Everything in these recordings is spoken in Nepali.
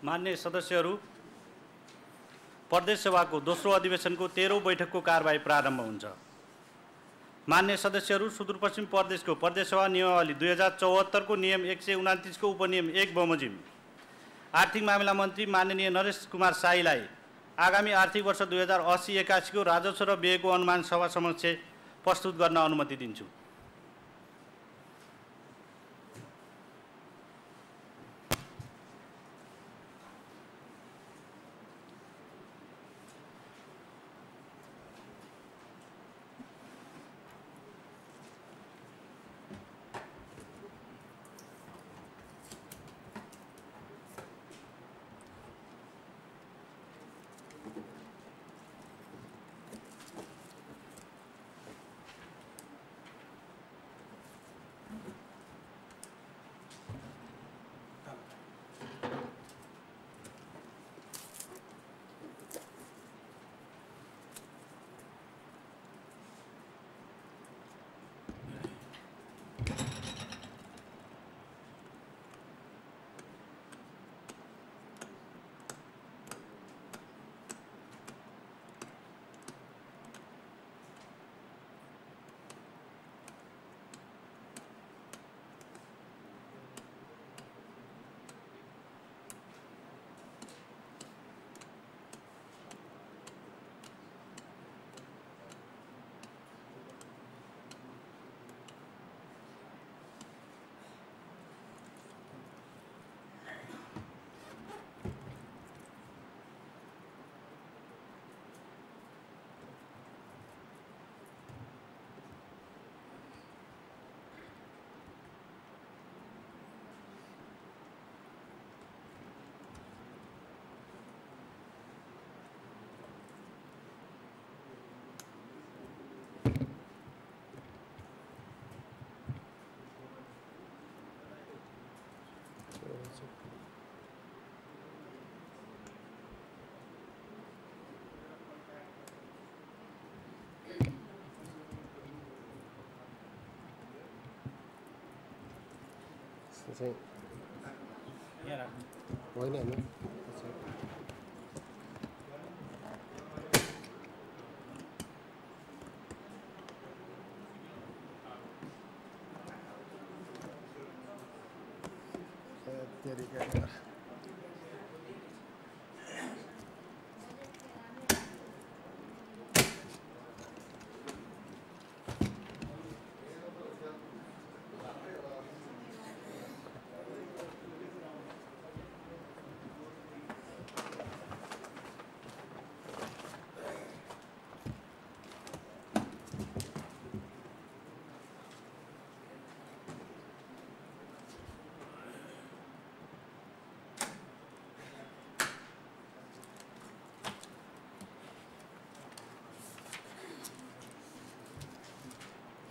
मान्य सदस्यहरू, प्रदेश सभाको दोस्रो अधिवेशनको 13औं बैठकको कारबाही प्रारम्भ हुन्छ। मान्य सदस्यहरू, सुदूरपश्चिम प्रदेशको प्रदेश सभा नियमावली 2074 को नियम 129 को उपनियम 1 बमोजिम आर्थिक मामिला मन्त्री माननीय नरेश कुमार शाहीलाई आगामी आर्थिक वर्ष 2080-81 को राजस्व र व्ययको अनुमान सभा समक्ष प्रस्तुत गर्न अनुमति दिन्छु।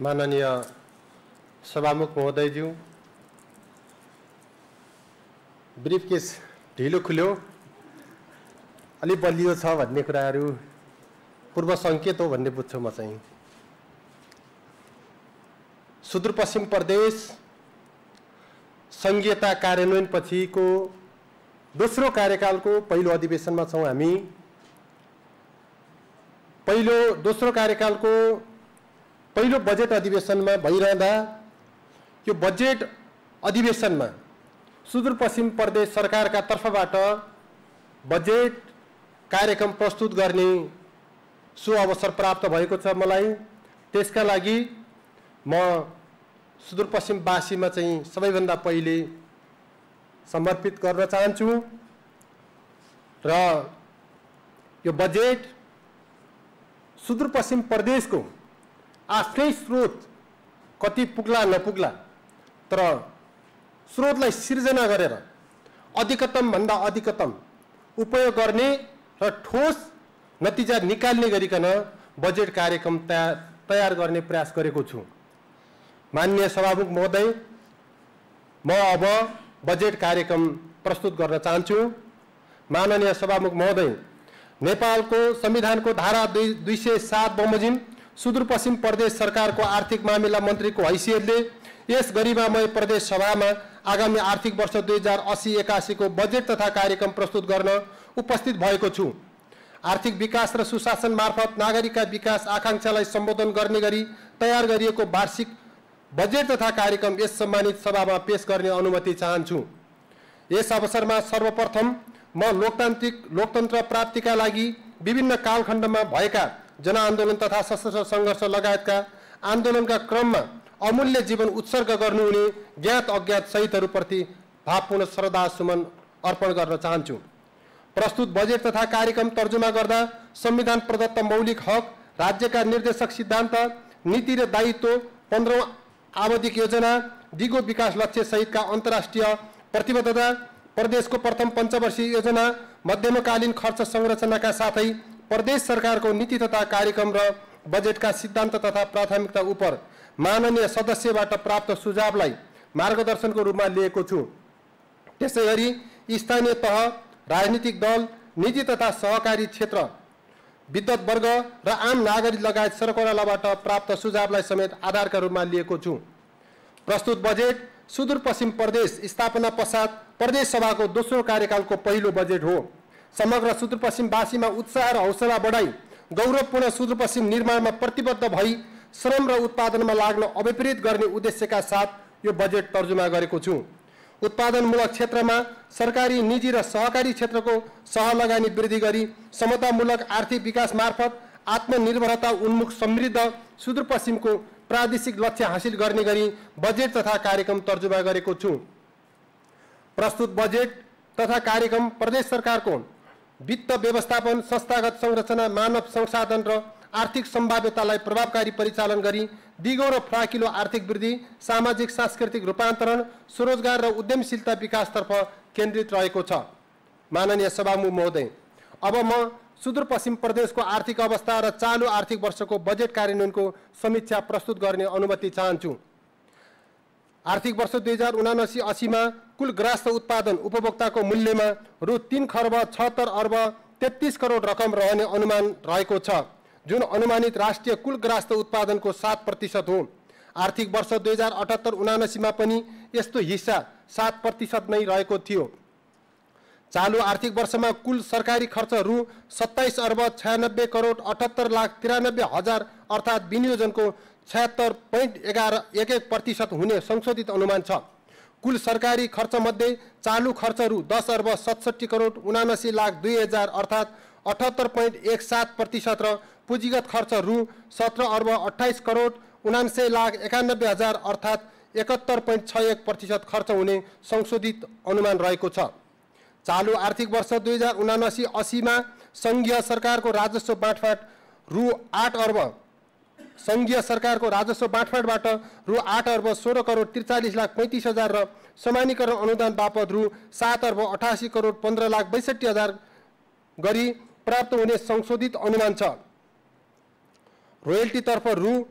माननीय सभामुख महोदयज्यू, ब्रिफकेस ढिलो खुल्यो, अलि बलियो छ भन्ने कुराहरू पूर्व संकेत हो भन्ने बुझ्छु म चाहिँ। सुदूरपश्चिम प्रदेश संघीयता कार्यान्वयन पछिको दोस्रो कार्यकालको पहिलो अधिवेशनमा छौं हामी। दोस्रो कार्यकालको पहिलो बजेट अधिवेशनमा भइरहँदा यो बजेट अधिवेशनमा सुदूरपश्चिम प्रदेश सरकारका तर्फबाट बजेट कार्यक्रम प्रस्तुत गर्ने सो अवसर प्राप्त भएको छ मलाई। त्यसका लागि म सुदूरपश्चिमवासीमा चाहिँ सबैभन्दा पहिले समर्पित गर्न चाहन्छु र यो बजेट सुदूरपश्चिम प्रदेशको आफ्नै स्रोत कति पुग्ला नपुग्ला तर स्रोतलाई सिर्जना गरेर अधिकतम भन्दा अधिकतम उपयोग गर्ने र ठोस नतिजा निकाल्ने गरिकन बजेट कार्यक्रम तयार गर्ने प्रयास गरेको छु। माननीय सभामुख महोदय, म अब बजेट कार्यक्रम प्रस्तुत गर्न चाहन्छु। माननीय सभामुख महोदय, नेपालको संविधानको धारा 207 बमोजिम सुदूरपश्चिम प्रदेश सरकारको आर्थिक मामिला मन्त्रीको हैसियतले यस गरिमामय प्रदेश सभामा आगामी आर्थिक वर्ष 2080-81 को बजेट तथा कार्यक्रम प्रस्तुत गर्न उपस्थित भएको छु। आर्थिक विकास र सुशासन मार्फत नागरिकका विकास आकांक्षालाई सम्बोधन गर्ने गरी तयार गरिएको वार्षिक बजेट तथा कार्यक्रम यस सम्मानित सभामा पेश गर्ने अनुमति चाहन्छु। यस अवसरमा सर्वप्रथम म लोकतन्त्र प्राप्तिका लागि विभिन्न कालखण्डमा भएका जनआन्दोलन तथा सशस्त्र सङ्घर्ष लगायतका आन्दोलनका क्रममा अमूल्य जीवन उत्सर्ग गर्नुहुने ज्ञात अज्ञात शहीदहरूप्रति भावपूर्ण श्रद्धासुमन अर्पण गर्न चाहन्छु। प्रस्तुत बजेट तथा कार्यक्रम तर्जुमा गर्दा संविधान प्रदत्त मौलिक हक, राज्यका निर्देशक सिद्धान्त, नीति र दायित्व, 15औं आवधिक योजना, दिगो विकास लक्ष्य सहितका अन्तर्राष्ट्रिय प्रतिबद्धता, प्रदेशको प्रथम पञ्चवर्षीय योजना, मध्यमकालीन खर्च संरचनाका साथै प्रदेश सरकारको नीति तथा कार्यक्रम र बजेटका सिद्धान्त तथा प्राथमिकता उप माननीय सदस्यबाट प्राप्त सुझावलाई मार्गदर्शनको रूपमा लिएको छु। त्यसैगरी स्थानीय तह, राजनीतिक दल, निजी तथा सहकारी क्षेत्र, विद्वत वर्ग र आम नागरिक लगायत सरकारबाट प्राप्त सुझावलाई समेत आधारका रूपमा लिएको छु। प्रस्तुत बजेट सुदूरपश्चिम प्रदेश स्थापना पश्चात प्रदेश सभाको दोस्रो कार्यकालको पहिलो बजेट हो। समग्र सुदूरपश्चिमवासीमा उत्साह र हौसला बढाई गौरवपूर्ण सुदूरपश्चिम निर्माणमा प्रतिबद्ध भई श्रम र उत्पादनमा लाग्न अभिप्रेरित गर्ने उद्देश्यका साथ यो बजेट तर्जुमा गरेको छु। उत्पादनमूलक क्षेत्रमा सरकारी, निजी र सहकारी क्षेत्रको सहलगानी वृद्धि गरी समतामूलक आर्थिक विकास मार्फत आत्मनिर्भरता उन्मुख समृद्ध सुदूरपश्चिमको प्रादेशिक लक्ष्य हासिल गर्ने गरी बजेट तथा कार्यक्रम तर्जुमा गरेको छु। प्रस्तुत बजेट तथा कार्यक्रम प्रदेश सरकारको वित्त व्यवस्थापन, संस्थागत संरचना, मानव संसाधन र आर्थिक सम्भाव्यतालाई प्रभावकारी परिचालन गरी दिगो र फराकिलो आर्थिक वृद्धि, सामाजिक सांस्कृतिक रूपान्तरण, स्वरोजगार र उद्यमशीलता विकासतर्फ केन्द्रित रहेको छ। माननीय सभामुख महोदय, अब म सुदूरपश्चिम प्रदेशको आर्थिक अवस्था र चालु आर्थिक वर्षको बजेट कार्यान्वयनको समीक्षा प्रस्तुत गर्ने अनुमति चाहन्छु। आर्थिक वर्ष 2079-80 मा कुल ग्राह्य उत्पादन उपभोक्ताको मूल्यमा रु 3 खर्ब 76 अर्ब 33 करोड रकम रहने अनुमान रहेको छ, जुन अनुमानित राष्ट्रिय कुल ग्राह्य उत्पादनको 7% हो। आर्थिक वर्ष 2078-79 मा पनि यस्तो हिस्सा 7% नै रहेको थियो। चालु आर्थिक वर्षमा कुल सरकारी खर्च रु 27 अर्ब 96 करोड 78 लाख 93 हजार अर्थात् विनियोजनको 76.11% हुने संशोधित अनुमान छ। कुल सरकारी खर्च मध्ये चालु खर्च रु 10 अर्ब 67 करोड 79 लाख 2 हजार अर्थात् 78.17% र पुँजीगत खर्च रु 17 अर्ब 28 करोड 79 लाख 91 हजार अर्थात् 71.61% खर्च हुने संशोधित अनुमान रहेको छ। चालु आर्थिक वर्ष 2079-80 मा संघीय सरकारको राजस्व बाँडफाट रु 8 अर्ब संघीय सरकारको राजस्व बाँडफाटबाट रु 8 अर्ब 16 करोड 43 लाख 35 हजार र समानीकरण अनुदान बापत रु 7 अर्ब 88 करोड 15 लाख 62 हजार गरी प्राप्त हुने संशोधित अनुमान छ। रोयल्टी तर्फ रु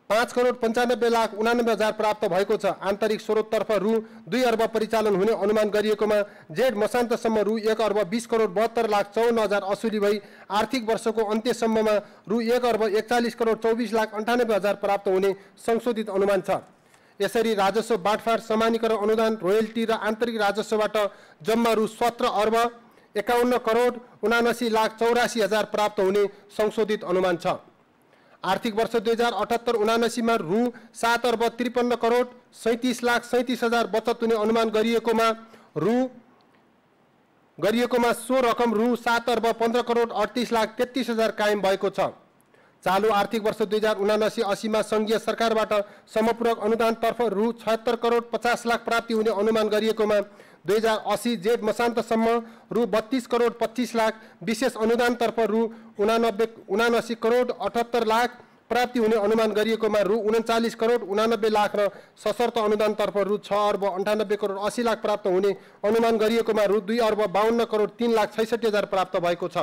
5 करोड 95 लाख 89 हजार प्राप्त भएको छ। आन्तरिक स्रोततर्फ रु 2 अर्ब परिचालन हुने अनुमान गरिएकोमा जेठ मसान्तसम्म रु 1 अर्ब 20 करोड 72 लाख 54 हजार असुली भई आर्थिक वर्षको अन्त्यसम्ममा रु 1 अर्ब 41 करोड 24 लाख 98 हजार प्राप्त हुने संशोधित अनुमान छ। यसरी राजस्व बाँडफाट, समानीकरण अनुदान, रोयल्टी र आन्तरिक राजस्वबाट जम्मा रु 17 अर्ब 51 करोड 79 लाख 84 हजार प्राप्त हुने संशोधित अनुमान छ। आर्थिक वर्ष 2078-79 मा रु 7 अर्ब 53 करोड 37 लाख 37 हजार बचत हुने अनुमान गरिएकोमा सो रकम रु 7 अर्ब 15 करोड 38 लाख 33 हजार कायम भएको छ। चालु आर्थिक वर्ष 2079-80 मा संघीय सरकारबाट समपूरक अनुदान तर्फ रु 76 करोड 50 लाख प्राप्ति हुने अनुमान गरिएकोमा 2080 जेठ मसान्तसम्म रु 32 करोड 25 लाख, विशेष अनुदान तर्फ रु 79 करोड 78 लाख प्राप्ति हुने अनुमान गरिएकोमा रु 39 करोड 89 लाख र सशर्त अनुदान तर्फ रु 6 अर्ब 98 करोड 80 लाख प्राप्त हुने अनुमान गरिएकोमा रु 2 अर्ब 52 करोड 3 लाख 66 हजार प्राप्त भएको छ।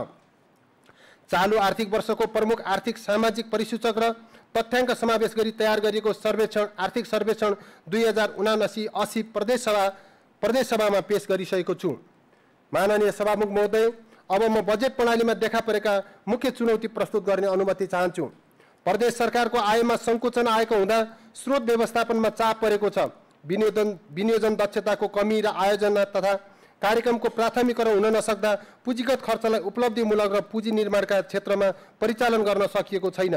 चालु आर्थिक वर्षको प्रमुख आर्थिक सामाजिक परिसूचक र तथ्याङ्क समावेश गरी तयार गरिएको सर्वेक्षण आर्थिक सर्वेक्षण 2079-80 प्रदेश सभामा पेश गरिसकेको छु। माननीय सभामुख महोदय, अब म बजेट प्रणालीमा देखा परेका मुख्य चुनौती प्रस्तुत गर्ने अनुमति चाहन्छु। प्रदेश सरकारको आयमा संकुचन आएको हुँदा स्रोत व्यवस्थापनमा चाप परेको छ। विनियोजन दक्षताको कमी र आयोजना तथा कार्यक्रमको प्राथमिकरण हुन नसक्दा पुँजीगत खर्चलाई उपलब्धिमूलक र पुँजी निर्माणका क्षेत्रमा परिचालन गर्न सकिएको छैन।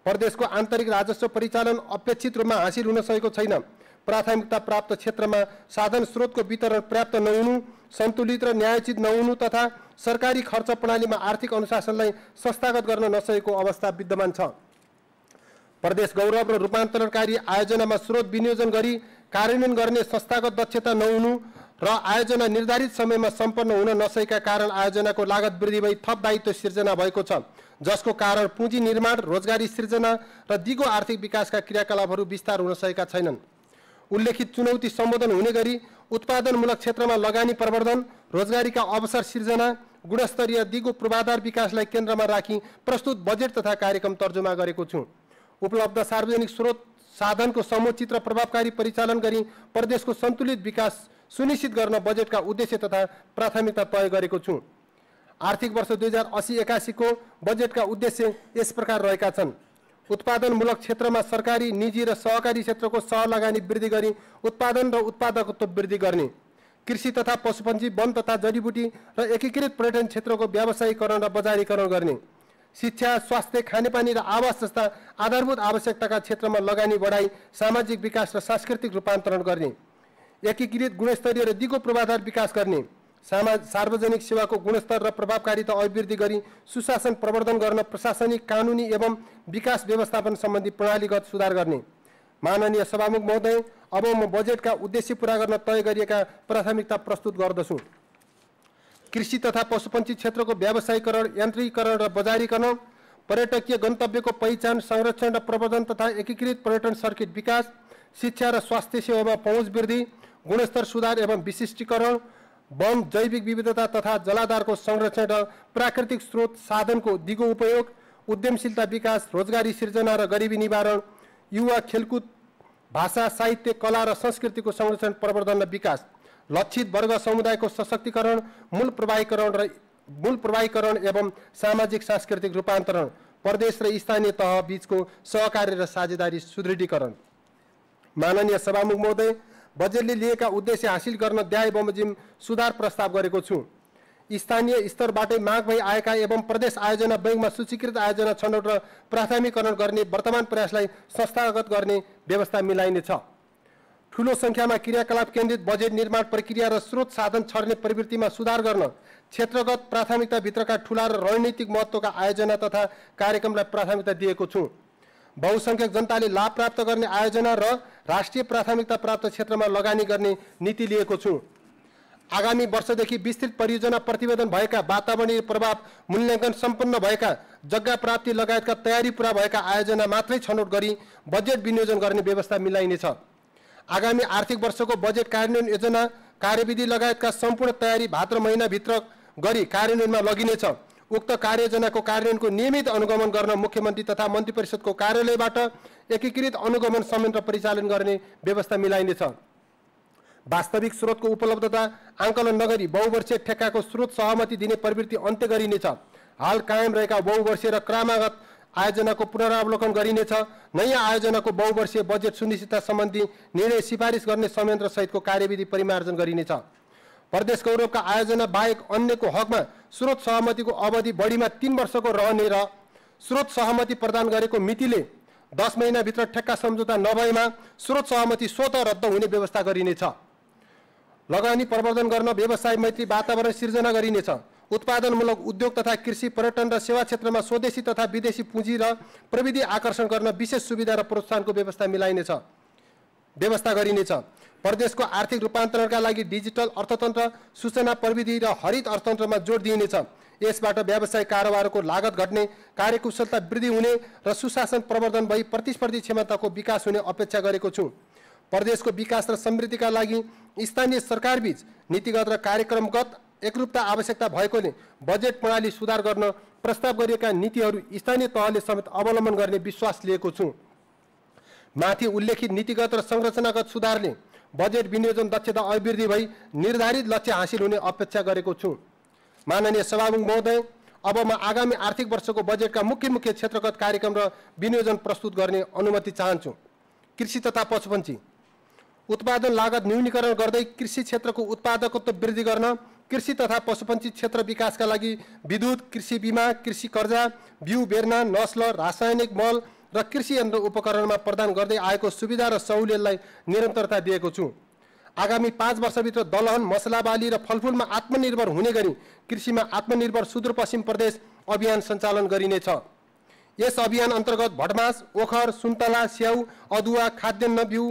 प्रदेशको आन्तरिक राजस्व परिचालन अपेक्षित रूपमा हासिल हुन सकेको छैन। प्राथमिकता प्राप्त क्षेत्रमा साधन स्रोतको वितरण पर्याप्त नहुनु, सन्तुलित र न्यायोचित नहुनु तथा सरकारी खर्च प्रणालीमा आर्थिक अनुशासनलाई संस्थागत गर्न नसकेको अवस्था विद्यमान छ। प्रदेश गौरव र रूपान्तरणकारी आयोजनामा स्रोत विनियोजन गरी कार्यान्वयन गर्ने संस्थागत दक्षता नहुनु र आयोजना निर्धारित समयमा सम्पन्न हुन नसकेका कारण आयोजनाको लागत वृद्धि भई थप दायित्व सिर्जना भएको छ, जसको कारण पुँजी निर्माण, रोजगारी सिर्जना र दिगो आर्थिक विकासका क्रियाकलापहरू विस्तार हुन सकेका छैनन्। उल्लेखित चुनौती सम्बोधन हुने गरी उत्पादनमूलक क्षेत्रमा लगानी प्रवर्धन, रोजगारीका अवसर सिर्जना, गुणस्तरीय दिगो पूर्वाधार विकासलाई केन्द्रमा राखी प्रस्तुत बजेट तथा कार्यक्रम तर्जुमा गरेको छु। उपलब्ध सार्वजनिक स्रोत साधनको समुचित र प्रभावकारी परिचालन गरी प्रदेशको सन्तुलित विकास सुनिश्चित गर्न बजेटका उद्देश्य तथा प्राथमिकता तय गरेको छु। आर्थिक वर्ष 2080-81 को बजेटका उद्देश्य यस प्रकार रहेका छन्। उत्पादनमूलक क्षेत्रमा सरकारी, निजी र सहकारी क्षेत्रको सहलगानी वृद्धि गरी उत्पादन र उत्पादकत्व वृद्धि गर्ने, कृषि तथा पशुपन्छी, वन तथा जडीबुटी र एकीकृत पर्यटन क्षेत्रको व्यावसायीकरण र बजारीकरण गर्ने, शिक्षा, स्वास्थ्य, खानेपानी र आवास जस्ता आधारभूत आवश्यकताका क्षेत्रमा लगानी बढाई सामाजिक विकास र सांस्कृतिक रूपान्तरण गर्ने, एकीकृत गुणस्तरीय र दिगो पूर्वाधार विकास गर्ने, सार्वजनिक सेवाको गुणस्तर र प्रभावकारिता अभिवृद्धि गरी सुशासन प्रवर्धन गर्न, प्रशासनिक, कानुनी एवं विकास व्यवस्थापन सम्बन्धी प्रणालीगत सुधार गर्ने। माननीय सभामुख महोदय, अब म बजेटका उद्देश्य पूरा गर्न तय गरिएका प्राथमिकता प्रस्तुत गर्दछु। कृषि तथा पशुपन्छी क्षेत्रको व्यावसायीकरण, यान्त्रिकीकरण र बजारीकरण, पर्यटकीय गन्तव्यको पहिचान, संरक्षण र प्रवर्धन तथा एकीकृत पर्यटन सर्किट विकास, शिक्षा र स्वास्थ्य सेवामा पहुँच वृद्धि, गुणस्तर सुधार एवं विशिष्टीकरण, वन, जैविक विविधता तथा जलाधारको संरक्षण र प्राकृतिक स्रोत साधनको दिगो उपयोग, उद्यमशीलता विकास, रोजगारी सिर्जना र गरिबी निवारण, युवा, खेलकुद, भाषा, साहित्य, कला र संस्कृतिको संरक्षण, प्रवर्धन र विकास, लक्षित वर्ग समुदायको सशक्तिकरण, मूल प्रवाहीकरण एवं सामाजिक सांस्कृतिक रूपान्तरण, प्रदेश र स्थानीय तह बीचको सहकार्य र साझेदारी सुदृढीकरण। माननीय सभामुख महोदय, बजेटले लिएका उद्देश्य हासिल गर्न व्यय बमोजिम सुधार प्रस्ताव गरेको छु। स्थानीय स्तरबाटै माग भई आएका एवं प्रदेश आयोजना बैंकमा सूचीकृत आयोजना छनौट र प्राथमिकरण गर्ने वर्तमान प्रयासलाई संस्थागत गर्ने व्यवस्था मिलाइनेछ। ठूलो संख्यामा क्रियाकलाप केन्द्रित बजेट निर्माण प्रक्रिया र स्रोत साधन छर्ने प्रवृत्तिमा सुधार गर्न क्षेत्रगत प्राथमिकताभित्रका ठूला र रणनीतिक महत्त्वका आयोजना तथा कार्यक्रमलाई प्राथमिकता दिएको छु। बहुसंख्यक जनताले लाभ प्राप्त गर्ने आयोजना र राष्ट्रिय प्राथमिकता प्राप्त क्षेत्रमा लगानी गर्ने नीति लिएको छु। आगामी वर्षदेखि विस्तृत परियोजना प्रतिवेदन भएका, वातावरणीय प्रभाव मूल्याङ्कन सम्पन्न भएका, जग्गा प्राप्ति लगायतका तयारी पूरा भएका आयोजना मात्रै छनौट गरी बजेट विनियोजन गर्ने व्यवस्था मिलाइनेछ। आगामी आर्थिक वर्षको बजेट कार्यान्वयन योजना, कार्यविधि लगायतका सम्पूर्ण तयारी भाद्र महिनाभित्र गरी कार्यान्वयनमा लगिनेछ। उक्त कार्ययोजनाको कार्यान्वयनको नियमित अनुगमन गर्न मुख्यमन्त्री तथा मन्त्री परिषदको कार्यालयबाट एकीकृत अनुगमन संयन्त्र परिचालन गर्ने व्यवस्था मिलाइनेछ। वास्तविक स्रोतको उपलब्धता आंकलन नगरी बहुवर्षीय ठेक्काको स्रोत सहमति दिने प्रवृत्ति अन्त्य गरिनेछ। हाल कायम रहेका बहुवर्षीय र क्रमागत आयोजनाको पुनरावलोकन गरिनेछ। नयाँ आयोजनाको बहुवर्षीय बजेट सुनिश्चितता सम्बन्धी निर्णय सिफारिस गर्ने संयन्त्र सहितको कार्यविधि परिमार्जन गरिनेछ। प्रदेश गौरवका आयोजना बाहेक अन्यको हकमा स्रोत सहमतिको अवधि बढीमा 3 वर्षको रहने र स्रोत सहमति प्रदान गरेको मितिले 10 महिनाभित्र ठेक्का सम्झौता नभएमा स्रोत सहमति स्वतः रद्द हुने व्यवस्था गरिनेछ। लगानी प्रवर्धन गर्न व्यवसाय मैत्री वातावरण सिर्जना गरिनेछ। उत्पादनमूलक उद्योग तथा कृषि, पर्यटन र सेवा क्षेत्रमा स्वदेशी तथा विदेशी पुँजी र प्रविधि आकर्षण गर्न विशेष सुविधा र प्रोत्साहनको व्यवस्था गरिनेछ। प्रदेशको आर्थिक रूपान्तरणका लागि डिजिटल अर्थतन्त्र, सूचना प्रविधि र हरित अर्थतन्त्रमा जोड दिइनेछ। यसबाट व्यवसाय कारोबारको लागत घट्ने, कार्यकुशलता वृद्धि हुने र सुशासन प्रवर्धन भई प्रतिस्पर्धी क्षमताको विकास हुने अपेक्षा गरेको छु। प्रदेशको विकास र समृद्धिका लागि स्थानीय सरकारबीच नीतिगत र कार्यक्रमगत एकरूपता आवश्यकता भएकोले बजेट प्रणाली सुधार गर्न प्रस्ताव गरिएका नीतिहरू स्थानीय तहले समेत अवलम्बन गर्ने विश्वास लिएको छु। माथि उल्लेखित नीतिगत र संरचनागत सुधारले बजेट विनियोजन दक्षता अभिवृद्धि भई निर्धारित लक्ष्य हासिल हुने अपेक्षा गरेको छु। माननीय सभामुख महोदय, अब म आगामी आर्थिक वर्षको बजेटका मुख्य क्षेत्रगत कार्यक्रम र विनियोजन प्रस्तुत गर्ने अनुमति चाहन्छु। कृषि तथा पशुपन्छी, उत्पादन लागत न्यूनीकरण गर्दै कृषि क्षेत्रको उत्पादकत्व वृद्धि गर्न, कृषि तथा पशुपन्छी क्षेत्र विकासका लागि विद्युत, कृषि बीमा, कृषि कर्जा, बिउ बेर्ना, नस्ल, रासायनिक मल र कृषि यन्त्र उपकरणमा प्रदान गर्दै आएको सुविधा र सहुलियतलाई निरन्तरता दिएको छु। आगामी 5 वर्षभित्र दलहन, मसला बाली र फलफुलमा आत्मनिर्भर हुने गरी कृषिमा आत्मनिर्भर सुदूरपश्चिम प्रदेश अभियान सञ्चालन गरिनेछ। यस अभियान अन्तर्गत भटमास, ओखर, सुन्तला, स्याउ, अदुवा, खाद्यान्न बिउ,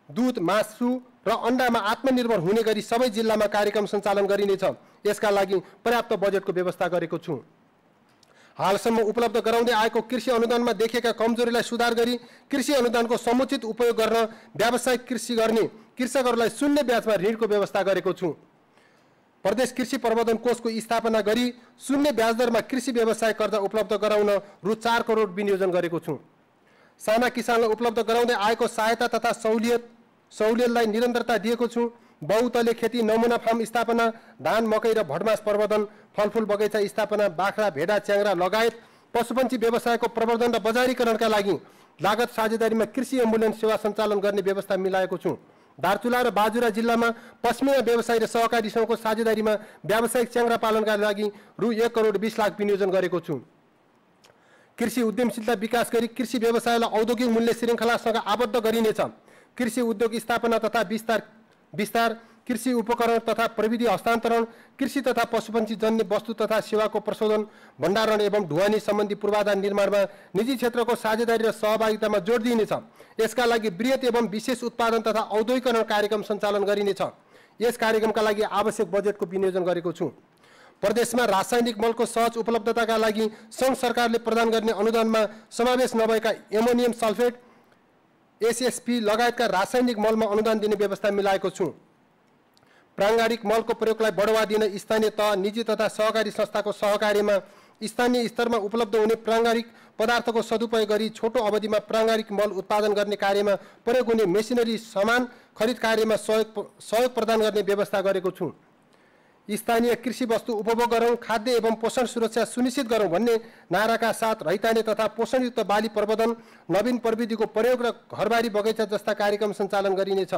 दूध, मासु र अण्डामा आत्मनिर्भर हुने गरी सबै जिल्लामा कार्यक्रम सञ्चालन गरिनेछ। यसका लागि पर्याप्त बजेटको व्यवस्था गरेको छु। हालसम्म उपलब्ध गराउँदै आएको कृषि अनुदानमा देखिएका कमजोरीलाई सुधार गरी कृषि अनुदानको समुचित उपयोग गर्न व्यावसायिक कृषि गर्ने कृषकहरूलाई शून्य ब्याजमा ऋणको व्यवस्था गरेको छु। प्रदेश कृषि प्रबन्धन कोषको स्थापना गरी शून्य ब्याज दरमा कृषि व्यवसाय कर्जा उपलब्ध गराउन रु 4 करोड विनियोजन गरेको छु। साना किसानलाई उपलब्ध गराउँदै आएको सहायता तथा सहुलियतलाई निरन्तरता दिएको छु। बहुतले खेती नमुना फार्म स्थापना, धान, मकै र भटमास प्रवर्धन, फलफुल बगैँचा स्थापना, बाख्रा, भेडा, च्याङ्ग्रा लगायत पशुपन्छी व्यवसायको प्रवर्धन र बजारीकरणका लागि लागत साझेदारीमा कृषि एम्बुलेन्स सेवा सञ्चालन गर्ने व्यवस्था मिलाएको छु। दार्चुला र बाजुरा जिल्लामा पश्मिना व्यवसाय र सहकारी सङ्घको साझेदारीमा व्यावसायिक च्याङ्ग्रा पालनका लागि रु 1 करोड 20 लाख विनियोजन गरेको छु। कृषि उद्यमशीलता विकास गरी कृषि व्यवसायलाई औद्योगिक मूल्य श्रृङ्खलासँग आबद्ध गरिनेछ। कृषि उद्योग स्थापना तथा विस्तार, कृषि उपकरण तथा प्रविधि हस्तान्तरण, कृषि तथा पशुपन्छी जन्य वस्तु तथा सेवाको प्रशोधन, भण्डारण एवं ढुवानी सम्बन्धी पूर्वाधार निर्माणमा निजी क्षेत्रको साझेदारी र सहभागितामा जोड दिइनेछ। यसका लागि बृहत एवं विशेष उत्पादन तथा औद्योगिकरण कार्यक्रम सञ्चालन गरिनेछ। यस कार्यक्रमका लागि आवश्यक बजेटको विनियोजन गरेको छु। प्रदेशमा रासायनिक मलको सहज उपलब्धताका लागि सङ्घ सरकारले प्रदान गर्ने अनुदानमा समावेश नभएका एमोनियम सल्फेट, एसएसपी लगायतका रासायनिक मलमा अनुदान दिने व्यवस्था मिलाएको छु। प्राङ्गारिक मलको प्रयोगलाई बढावा दिन स्थानीय तह, निजी तथा सहकारी संस्थाको सहकार्यमा स्थानीय स्तरमा उपलब्ध हुने प्राङ्गारिक पदार्थको सदुपयोग गरी छोटो अवधिमा प्राङ्गारिक मल उत्पादन गर्ने कार्यमा प्रयोग हुने मेसिनरी सामान खरिद कार्यमा सहयोग प्रदान गर्ने व्यवस्था गरेको छु। स्थानीय कृषि वस्तु उपभोग गरौँ, खाद्य एवं पोषण सुरक्षा सुनिश्चित गरौँ भन्ने नाराका साथ रैताने तथा पोषणयुक्त बाली प्रवर्धन, नवीन प्रविधिको प्रयोग र घरबारी बगैँचा जस्ता कार्यक्रम सञ्चालन गरिनेछ।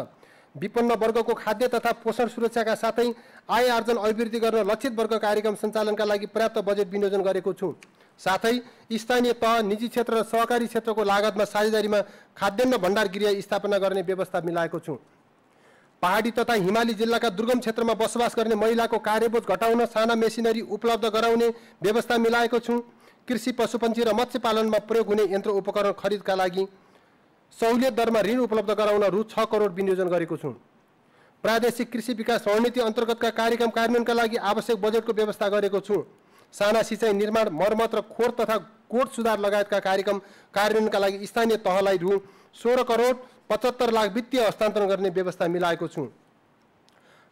विपन्न वर्गको खाद्य तथा पोषण सुरक्षाका साथै आय आर्जन अभिवृद्धि गर्न लक्षित वर्ग कार्यक्रम सञ्चालनका लागि पर्याप्त बजेट विनियोजन गरेको छु। साथै स्थानीय तह, निजी क्षेत्र र सहकारी क्षेत्रको लागतमा साझेदारीमा खाद्यान्न भण्डार गृह स्थापना गर्ने व्यवस्था मिलाएको छु। पहाडी तथा हिमाली जिल्लाका दुर्गम क्षेत्रमा बसोबास गर्ने महिलाको कार्यबोझ घटाउन साना मेसिनरी उपलब्ध गराउने व्यवस्था मिलाएको छु। कृषि, पशुपन्छी र मत्स्य पालनमा प्रयोग हुने यन्त्र उपकरण खरिदका लागि सहुलियत दरमा ऋण उपलब्ध गराउन रु 6 करोड विनियोजन गरेको छु। प्रादेशिक कृषि विकास रणनीति अन्तर्गतका कार्यक्रम कार्यान्वयनका लागि आवश्यक बजेटको व्यवस्था गरेको छु। साना सिँचाइ निर्माण, मर्मत र खोर तथा कोट सुधार लगायतका कार्यक्रम कार्यान्वयनका लागि स्थानीय तहलाई रु 16 करोड 75 लाख वित्तीय हस्तान्तरण गर्ने व्यवस्था मिलाएको छु।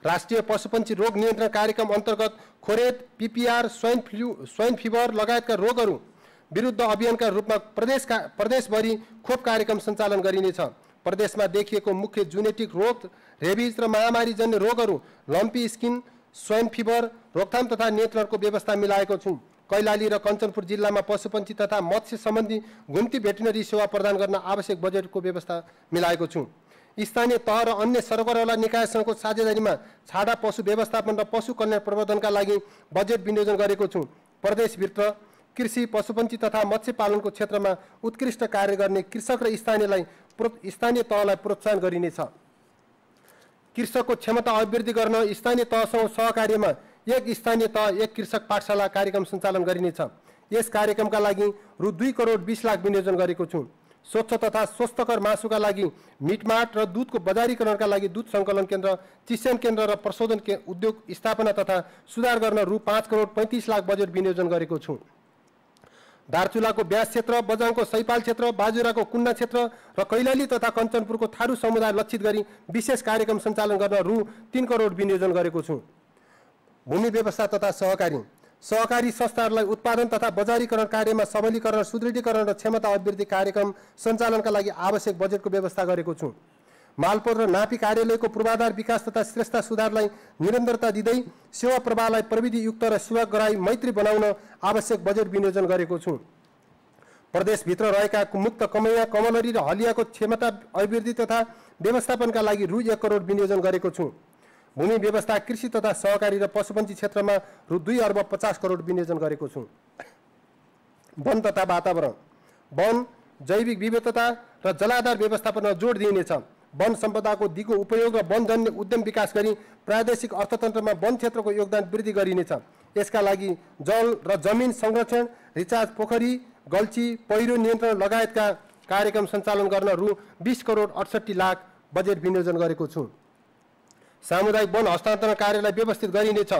राष्ट्रिय पशुपन्छी रोग नियन्त्रण कार्यक्रम अन्तर्गत खोरेद, पिपिआर, स्वाइन फिभर लगायतका रोगहरू विरुद्ध अभियानका रूपमा प्रदेशभरि खोप कार्यक्रम सञ्चालन गरिनेछ। प्रदेशमा देखिएको मुख्य जेनेटिक रोग, रेबिज र महामारीजन्य रोगहरू लम्पी स्किन, स्वाइन फिभर रोकथाम तथा नियन्त्रणको व्यवस्था मिलाएको छु। कैलाली र कञ्चनपुर जिल्लामा पशुपन्छी तथा मत्स्य सम्बन्धी घुम्ती भेटरिनरी सेवा प्रदान गर्न आवश्यक बजेटको व्यवस्था मिलाएको छु। स्थानीय तह र अन्य सरकारवाला निकायसँगको साझेदारीमा छाडा पशु व्यवस्थापन र पशु कल्याण प्रवर्धनका लागि बजेट विनियोजन गरेको छु। प्रदेशभित्र कृषि, पशुपन्छी तथा मत्स्य पालनको क्षेत्रमा उत्कृष्ट कार्य गर्ने कृषक र स्थानीय तहलाई प्रोत्साहन गरिनेछ। कृषकको क्षमता अभिवृद्धि गर्न स्थानीय तहसँग सहकार्यमा एक स्थानीय तह एक कृषक पाठशाला कार्यक्रम सञ्चालन गरिनेछ। यस कार्यक्रमका लागि रु 2 करोड 20 लाख विनियोजन गरेको छु। स्वच्छ तथा स्वस्थकर मासुका लागि मिटमाट र दुधको बजारीकरणका लागि दुध सङ्कलन केन्द्र, चिस्यान केन्द्र र प्रशोधन उद्योग स्थापना तथा सुधार गर्न रु 5 करोड 35 लाख बजेट विनियोजन गरेको छु। दार्चुलाको ब्यास क्षेत्र, बजाङको सैपाल क्षेत्र, बाजुराको कुन्ना क्षेत्र र कैलाली तथा कञ्चनपुरको थारू समुदाय लक्षित गरी विशेष कार्यक्रम सञ्चालन गर्न रु 3 करोड विनियोजन गरेको छु। भूमि व्यवस्था तथा सहकारी संस्थाहरूलाई उत्पादन तथा बजारीकरण कार्यमा सबलीकरण, सुदृढीकरण र क्षमता अभिवृद्धि कार्यक्रम सञ्चालनका लागि आवश्यक बजेटको व्यवस्था गरेको छु। मालपोत र नापी कार्यालयको पूर्वाधार विकास तथा श्रेष्ठता सुधारलाई निरन्तरता दिँदै सेवा प्रवाहलाई प्रविधियुक्त र सेवाग्राही मैत्री बनाउन आवश्यक बजेट विनियोजन गरेको छु। प्रदेशभित्र रहेका मुक्त कमैया कमलरी र हलियाको क्षमता अभिवृद्धि तथा व्यवस्थापनका लागि रु 1 करोड विनियोजन गरेको छु। भूमि व्यवस्था कृषि तथा सहकारी र पशुपन्छी क्षेत्रमा रु 2 अर्ब 50 करोड विनियोजन गरेको छु। वन तथा वातावरण, वन, जैविक विविधता र जलाधार व्यवस्थापनमा जोड दिइनेछ। वन सम्पदाको दिगो उपयोग र वनजन्य उद्यम विकास गरी प्रादेशिक अर्थतन्त्रमा वन क्षेत्रको योगदान वृद्धि गरिनेछ। यसका लागि जल र जमिन संरक्षण, रिचार्ज पोखरी, गल्ची, पहिरो नियन्त्रण लगायतका कार्यक्रम सञ्चालन गर्न रु 20 करोड 68 लाख बजेट विनियोजन गरेको छु। सामुदायिक वन हस्तान्तरण कार्यलाई व्यवस्थित गरिनेछ।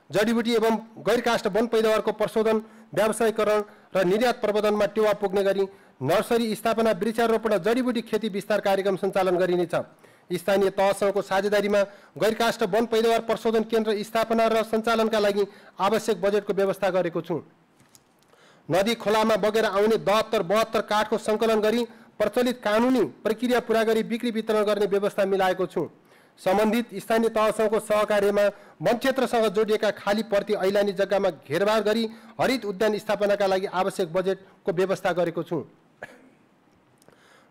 जडीबुटी एवं गैरकाष्ठ वन पैदावारको प्रशोधन, व्यावसायीकरण र निर्यात प्रबन्धनमा टेवा पुग्ने गरी नर्सरी स्थापना, वृक्षारोपण र जडीबुटी खेती विस्तार कार्यक्रम सञ्चालन गरिनेछ। स्थानीय तहसँगको साझेदारीमा गैरकाष्ठ वन पैदावार प्रशोधन केन्द्र स्थापना र सञ्चालनका लागि आवश्यक बजेटको व्यवस्था गरेको छु। नदी खोलामा बगेर आउने 72 काठको सङ्कलन गरी प्रचलित कानुनी प्रक्रिया पूरा गरी बिक्री वितरण गर्ने व्यवस्था मिलाएको छु। सम्बन्धित स्थानीय तहसँगको सहकार्यमा वन क्षेत्रसँग जोडिएका खाली पर्ती ऐलानी जग्गामा घेरबार गरी हरित उद्यान स्थापनाका लागि आवश्यक बजेटको व्यवस्था गरेको छु।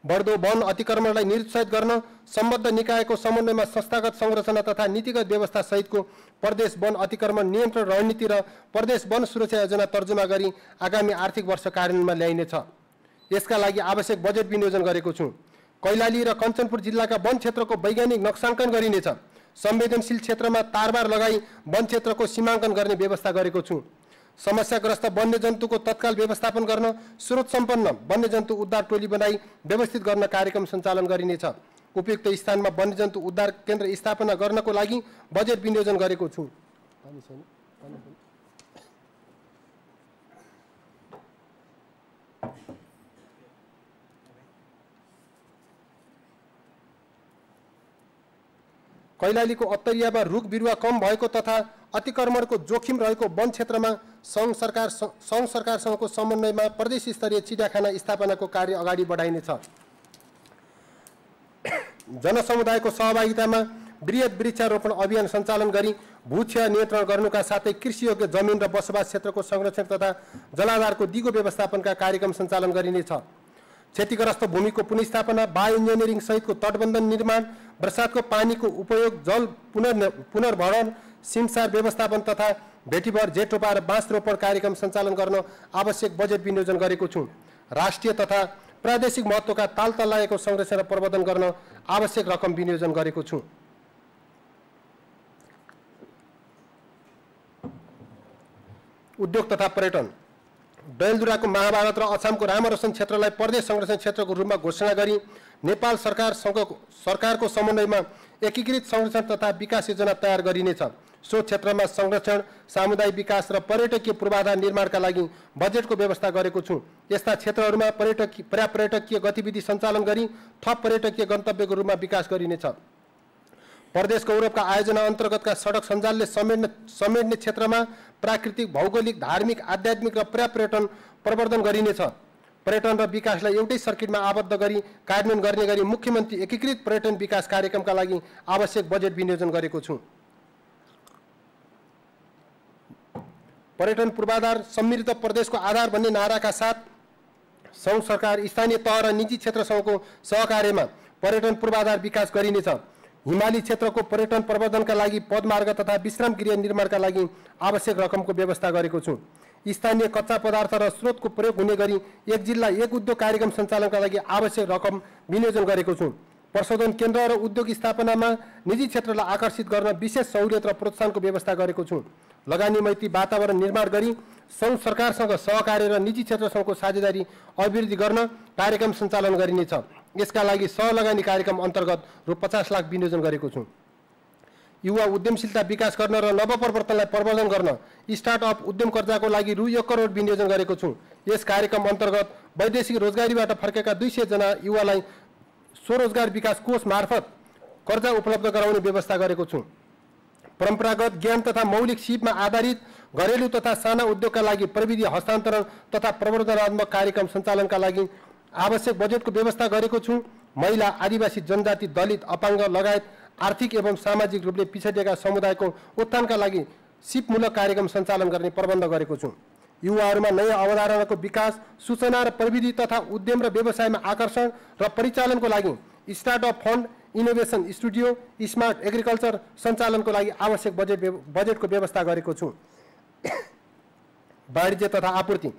बढ्दो वन अतिक्रमणलाई निरुत्साहित गर्न सम्बद्ध निकायको समन्वयमा संस्थागत संरचना तथा नीतिगत व्यवस्था सहितको प्रदेश वन अतिक्रमण नियन्त्रण रणनीति र प्रदेश वन सुरक्षा योजना तर्जुमा गरी आगामी आर्थिक वर्ष कार्यान्वयनमा ल्याइनेछ। यसका लागि आवश्यक बजेट विनियोजन गरेको छु। कैलाली र कञ्चनपुर जिल्लाका वन क्षेत्रको वैज्ञानिक नक्साङ्कन गरिनेछ। संवेदनशील क्षेत्रमा तारबार लगाई वन क्षेत्रको सीमाङ्कन गर्ने व्यवस्था गरेको छु। समस्याग्रस्त वन्यजन्तुको तत्काल व्यवस्थापन गर्न स्रोत सम्पन्न वन्यजन्तु उद्धार टोली बनाई व्यवस्थित गर्न कार्यक्रम सञ्चालन गरिनेछ। उपयुक्त स्थानमा वन्यजन्तु उद्धार केन्द्र स्थापना गर्नको लागि बजेट विनियोजन गरेको छु। कैलालीको अत्तरियामा रुख बिरुवा कम भएको तथा अतिक्रमणको जोखिम रहेको वन क्षेत्रमा सङ्घ सरकारसँगको समन्वयमा प्रदेश स्तरीय चिडियाखाना स्थापनाको कार्य अगाडि बढाइनेछ। जनसमुदायको सहभागितामा वृहत वृक्षारोपण अभियान सञ्चालन गरी भूक्षय नियन्त्रण गर्नुका साथै कृषियोग्य जमिन र बसोबास क्षेत्रको संरक्षण तथा जलाधारको दिगो व्यवस्थापनका कार्यक्रम सञ्चालन गरिनेछ। क्षतिग्रस्त भूमिको पुनर्स्थापना, बायो इन्जिनियरिङ सहितको तटबन्ध निर्माण, वर्षातको पानीको उपयोग, जल पुनर्भरण, सिमसार व्यवस्थापन तथा भेटीभर, जेठोपा र बाँस रोपण कार्यक्रम सञ्चालन गर्न आवश्यक बजेट विनियोजन गरेको छु। राष्ट्रिय तथा प्रादेशिक महत्त्वका ताल तल्लाएको संरक्षण र प्रबन्धन गर्न आवश्यक रकम विनियोजन गरेको छु। उद्योग तथा पर्यटन, डैलधुराको महाभारत र अछामको रामरोशन क्षेत्रलाई प्रदेश संरक्षण क्षेत्रको रूपमा घोषणा गरी नेपाल सरकारको समन्वयमा एकीकृत संरक्षण तथा विकास योजना तयार गरिनेछ। सो क्षेत्रमा संरक्षण, सामुदायिक विकास र पर्यटकीय पूर्वाधार निर्माणका लागि बजेटको व्यवस्था गरेको छु। यस्ता क्षेत्रहरूमा पर्यटकीय गतिविधि सञ्चालन गरी थप पर्यटकीय गन्तव्यको रूपमा विकास गरिनेछ। प्रदेश गौरवका आयोजना अन्तर्गतका सडक सञ्जालले समेट्ने क्षेत्रमा प्राकृतिक, भौगोलिक, धार्मिक, आध्यात्मिक र पर्यटन प्रवर्धन गरिनेछ। पर्यटन र विकासलाई एउटै सर्किटमा आबद्ध गरी कार्यान्वयन गर्ने गरी मुख्यमन्त्री एकीकृत पर्यटन विकास कार्यक्रमका लागि आवश्यक बजेट विनियोजन गरेको छु। पर्यटन पूर्वाधार समृद्ध प्रदेशको आधार भन्ने नाराका साथ सङ्घ सरकार, स्थानीय तह र निजी क्षेत्रसँगको सहकार्यमा पर्यटन पूर्वाधार विकास गरिनेछ। हिमाली क्षेत्रको पर्यटन प्रवर्धनका लागि पदमार्ग तथा विश्राम गृह निर्माणका लागि आवश्यक रकमको व्यवस्था गरेको छु। स्थानीय कच्चा पदार्थ र स्रोतको प्रयोग हुने गरी एक जिल्ला एक उद्योग कार्यक्रम सञ्चालनका लागि आवश्यक रकम विनियोजन गरेको छु। प्रशोधन केन्द्र र उद्योग स्थापनामा निजी क्षेत्रलाई आकर्षित गर्न विशेष सहुलियत र प्रोत्साहनको व्यवस्था गरेको छु। लगानी मैत्री वातावरण निर्माण गरी सङ्घ सरकारसँग सहकार्य र निजी क्षेत्रसँगको साझेदारी अभिवृद्धि गर्न कार्यक्रम सञ्चालन गरिनेछ। यसका लागि सहलगानी कार्यक्रम अन्तर्गत रु 50 लाख विनियोजन गरेको छु। युवा उद्यमशीलता विकास गर्न र नवप्रवर्तनलाई प्रवर्धन गर्न स्टार्टअप उद्यमकर्ताको लागि रु 1 करोड विनियोजन गरेको छु। यस कार्यक्रम अन्तर्गत वैदेशिक रोजगारीबाट फर्केका 200 जना युवालाई स्वरोजगार विकास कोष मार्फत कर्जा उपलब्ध गराउने व्यवस्था गरेको छु। परम्परागत ज्ञान तथा मौलिक सिपमा आधारित घरेलु तथा साना उद्योगका लागि प्रविधि हस्तान्तरण तथा प्रवर्धनात्मक कार्यक्रम सञ्चालनका लागि आवश्यक बजेटको व्यवस्था गरेको छु। महिला, आदिवासी जनजाति, दलित, अपाङ्ग लगायत आर्थिक एवं सामाजिक रूपले पिछडिएका समुदायको उत्थानका लागि सिपमूलक कार्यक्रम सञ्चालन गर्ने प्रबन्ध गरेको छु। युवाहरूमा नयाँ अवधारणाको विकास, सूचना र प्रविधि तथा उद्यम र व्यवसायमा आकर्षण र परिचालनको लागि startup fund, innovation studio, smart agriculture सञ्चालनको लागि आवश्यक बजेटको व्यवस्था गरेको छु। वाणिज्य तथा आपूर्ति,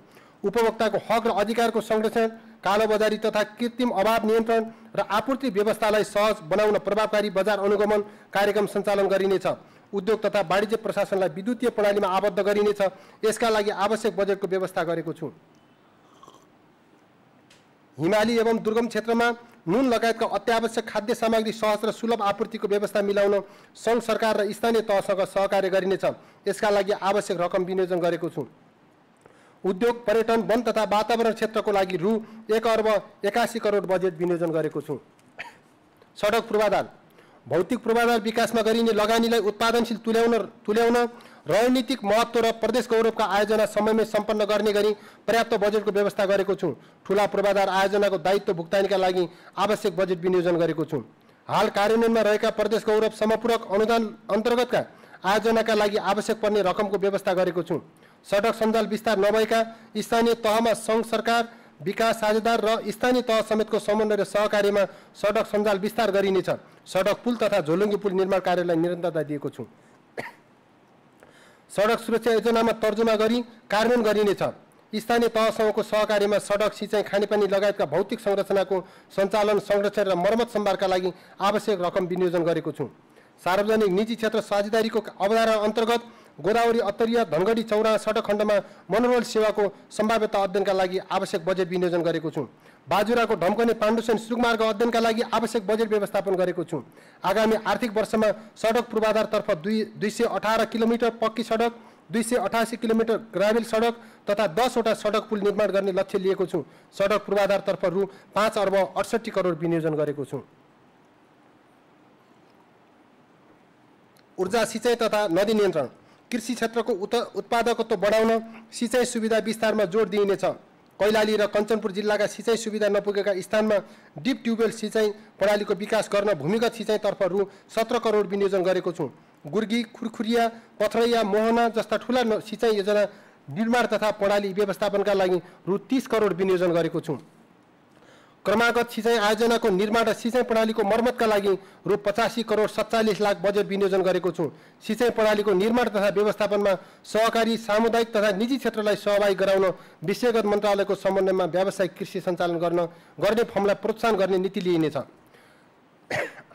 उपभोक्ताको हक र अधिकारको संरक्षण, कालोबजारी तथा कृत्रिम अभाव नियन्त्रण र आपूर्ति व्यवस्थालाई सहज बनाउन प्रभावकारी बजार अनुगमन कार्यक्रम सञ्चालन गरिनेछ। उद्योग तथा वाणिज्य प्रशासनलाई विद्युतीय प्रणालीमा आबद्ध गरिनेछ। यसका लागि आवश्यक बजेटको व्यवस्था गरेको छु। हिमाली एवं दुर्गम क्षेत्रमा नुन लगायतका अत्यावश्यक खाद्य सामग्री सहज र सुलभ आपूर्तिको व्यवस्था मिलाउन सङ्घ सरकार र स्थानीय तहसँग सहकार्य गरिनेछ। यसका लागि आवश्यक रकम विनियोजन गरेको छु। उद्योग, पर्यटन, वन तथा वातावरण क्षेत्रको लागि रु 1,81 करोड बजेट विनियोजन गरेको छु। सडक पूर्वाधार, भौतिक पूर्वाधार विकासमा गरिने लगानीलाई उत्पादनशील तुल्याउन रणनीतिक महत्त्व र प्रदेश गौरवका आयोजना समयमै सम्पन्न गर्ने गरी पर्याप्त बजेटको व्यवस्था गरेको छु। ठुला पूर्वाधार आयोजनाको दायित्व भुक्तानीका लागि आवश्यक बजेट विनियोजन गरेको छु। हाल कार्यान्वयनमा रहेका प्रदेश गौरव समपूरक अनुदान अन्तर्गतका आयोजनाका लागि आवश्यक पर्ने रकमको व्यवस्था गरेको छु। सडक सञ्जाल विस्तार नभएका स्थानीय तहमा सङ्घ सरकार, विकास साझेदार र स्थानीय तह समेतको समन्वय र सहकार्यमा सडक सञ्जाल विस्तार गरिनेछ। सडक पुल तथा झोलुङ्गी पुल निर्माण कार्यलाई निरन्तरता दिएको छु। सडक सुरक्षा योजनामा तर्जुमा गरी कार्यान्वयन गरिनेछ। स्थानीय तहसँगको सहकार्यमा सडक, सिँचाइ, खानेपानी लगायतका भौतिक संरचनाको सञ्चालन, संरक्षण र मर्मत सम्भारका लागि आवश्यक रकम विनियोजन गरेको छु। सार्वजनिक निजी क्षेत्र साझेदारीको अवधारणा अन्तर्गत गोदावरी, अत्तरिया, धनगढी, चौरा सडक खण्डमा मनोरल सेवाको सम्भाव्यता अध्ययनका लागि आवश्यक बजेट विनियोजन गरेको छु। बाजुराको ढमकने पाण्डुसेन सुरुङमार्ग अध्ययनका लागि आवश्यक बजेट व्यवस्थापन गरेको छु। आगामी आर्थिक वर्षमा सडक पूर्वाधारतर्फ 218 किलोमिटर पक्की सडक, 288 किलोमिटर ग्राभेल सडक तथा 10 वटा सडक पुल निर्माण गर्ने लक्ष्य लिएको छु। सडक पूर्वाधारतर्फ रु 5,68 करोड विनियोजन गरेको छु। ऊर्जा, सिँचाइ तथा नदी नियन्त्रण, कृषि क्षेत्रको उत्पादकत्व बढाउन सिँचाइ सुविधा विस्तारमा जोड दिइनेछ। कैलाली र कञ्चनपुर जिल्लाका सिँचाइ सुविधा नपुगेका स्थानमा डिप ट्युबवेल सिँचाइ प्रणालीको विकास गर्न भूमिगत सिँचाइतर्फ रु 17 करोड विनियोजन गरेको छु। गुर्गी, खुरखुरिया, पथरैया, मोहना जस्ता ठुला सिँचाइ योजना निर्माण तथा प्रणाली व्यवस्थापनका लागि रु 30 करोड विनियोजन गरेको छु। क्रमागत सिँचाइ आयोजनाको निर्माण र सिँचाइ प्रणालीको मर्मतका लागि रु 85 करोड 47 लाख बजेट विनियोजन गरेको छु। सिँचाइ प्रणालीको निर्माण तथा व्यवस्थापनमा सहकारी, सामुदायिक तथा निजी क्षेत्रलाई सहभागी गराउन विषयगत मन्त्रालयको समन्वयमा व्यावसायिक कृषि सञ्चालन गर्ने फर्मलाई प्रोत्साहन गर्ने नीति लिइनेछ।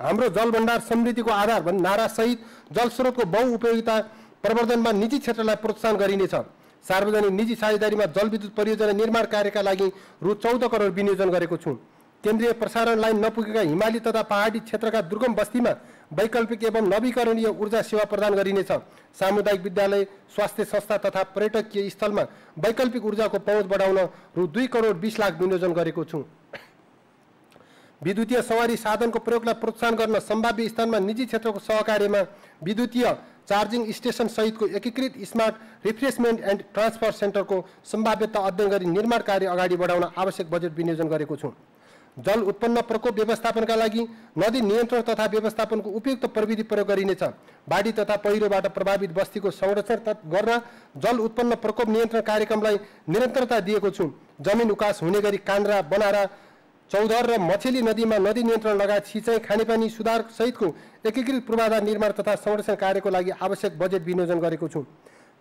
हाम्रो जलभण्डार समृद्धिको आधार भन्ने नारासहित जलस्रोतको बहुउपयोगिता प्रवर्धनमा निजी क्षेत्रलाई प्रोत्साहन गरिनेछ। सार्वजनिक निजी साझेदारीमा जलविद्युत परियोजना निर्माण कार्यका लागि रु 14 करोड विनियोजन गरेको छु। केन्द्रीय प्रसारण लाइन नपुगेका हिमाली तथा पहाडी क्षेत्रका दुर्गम बस्तीमा वैकल्पिक एवं नवीकरणीय ऊर्जा सेवा प्रदान गरिनेछ। सामुदायिक विद्यालय, स्वास्थ्य संस्था तथा पर्यटकीय स्थलमा वैकल्पिक ऊर्जाको पहुँच बढाउन रु 2 करोड 20 लाख विनियोजन गरेको छु। विद्युतीय सवारी साधनको प्रयोगलाई प्रोत्साहन गर्न सम्भाव्य स्थानमा निजी क्षेत्रको सहकार्यमा विद्युतीय चार्जिङ स्टेसन सहितको एकीकृत स्मार्ट रिफ्रेसमेन्ट एन्ड ट्रान्सफर सेन्टरको सम्भाव्यता अध्ययन गरी निर्माण कार्य अगाडि बढाउन आवश्यक बजेट विनियोजन गरेको छु। जल उत्पन्न प्रकोप व्यवस्थापनका लागि नदी नियन्त्रण तथा व्यवस्थापनको उपयुक्त प्रविधि प्रयोग गरिनेछ। बाढी तथा पहिरोबाट प्रभावित बस्तीको संरक्षण गर्न जल उत्पन्न प्रकोप नियन्त्रण कार्यक्रमलाई निरन्तरता दिएको छु। जमिन उकास हुने गरी कान्द्रा, बनारा, चौधर र मछेली नदीमा नदी नियन्त्रण लगायत सिँचाइ, खानेपानी सुधार सहितको एकीकृत पूर्वाधार निर्माण तथा संरक्षण कार्यको लागि आवश्यक बजेट विनियोजन गरेको छु।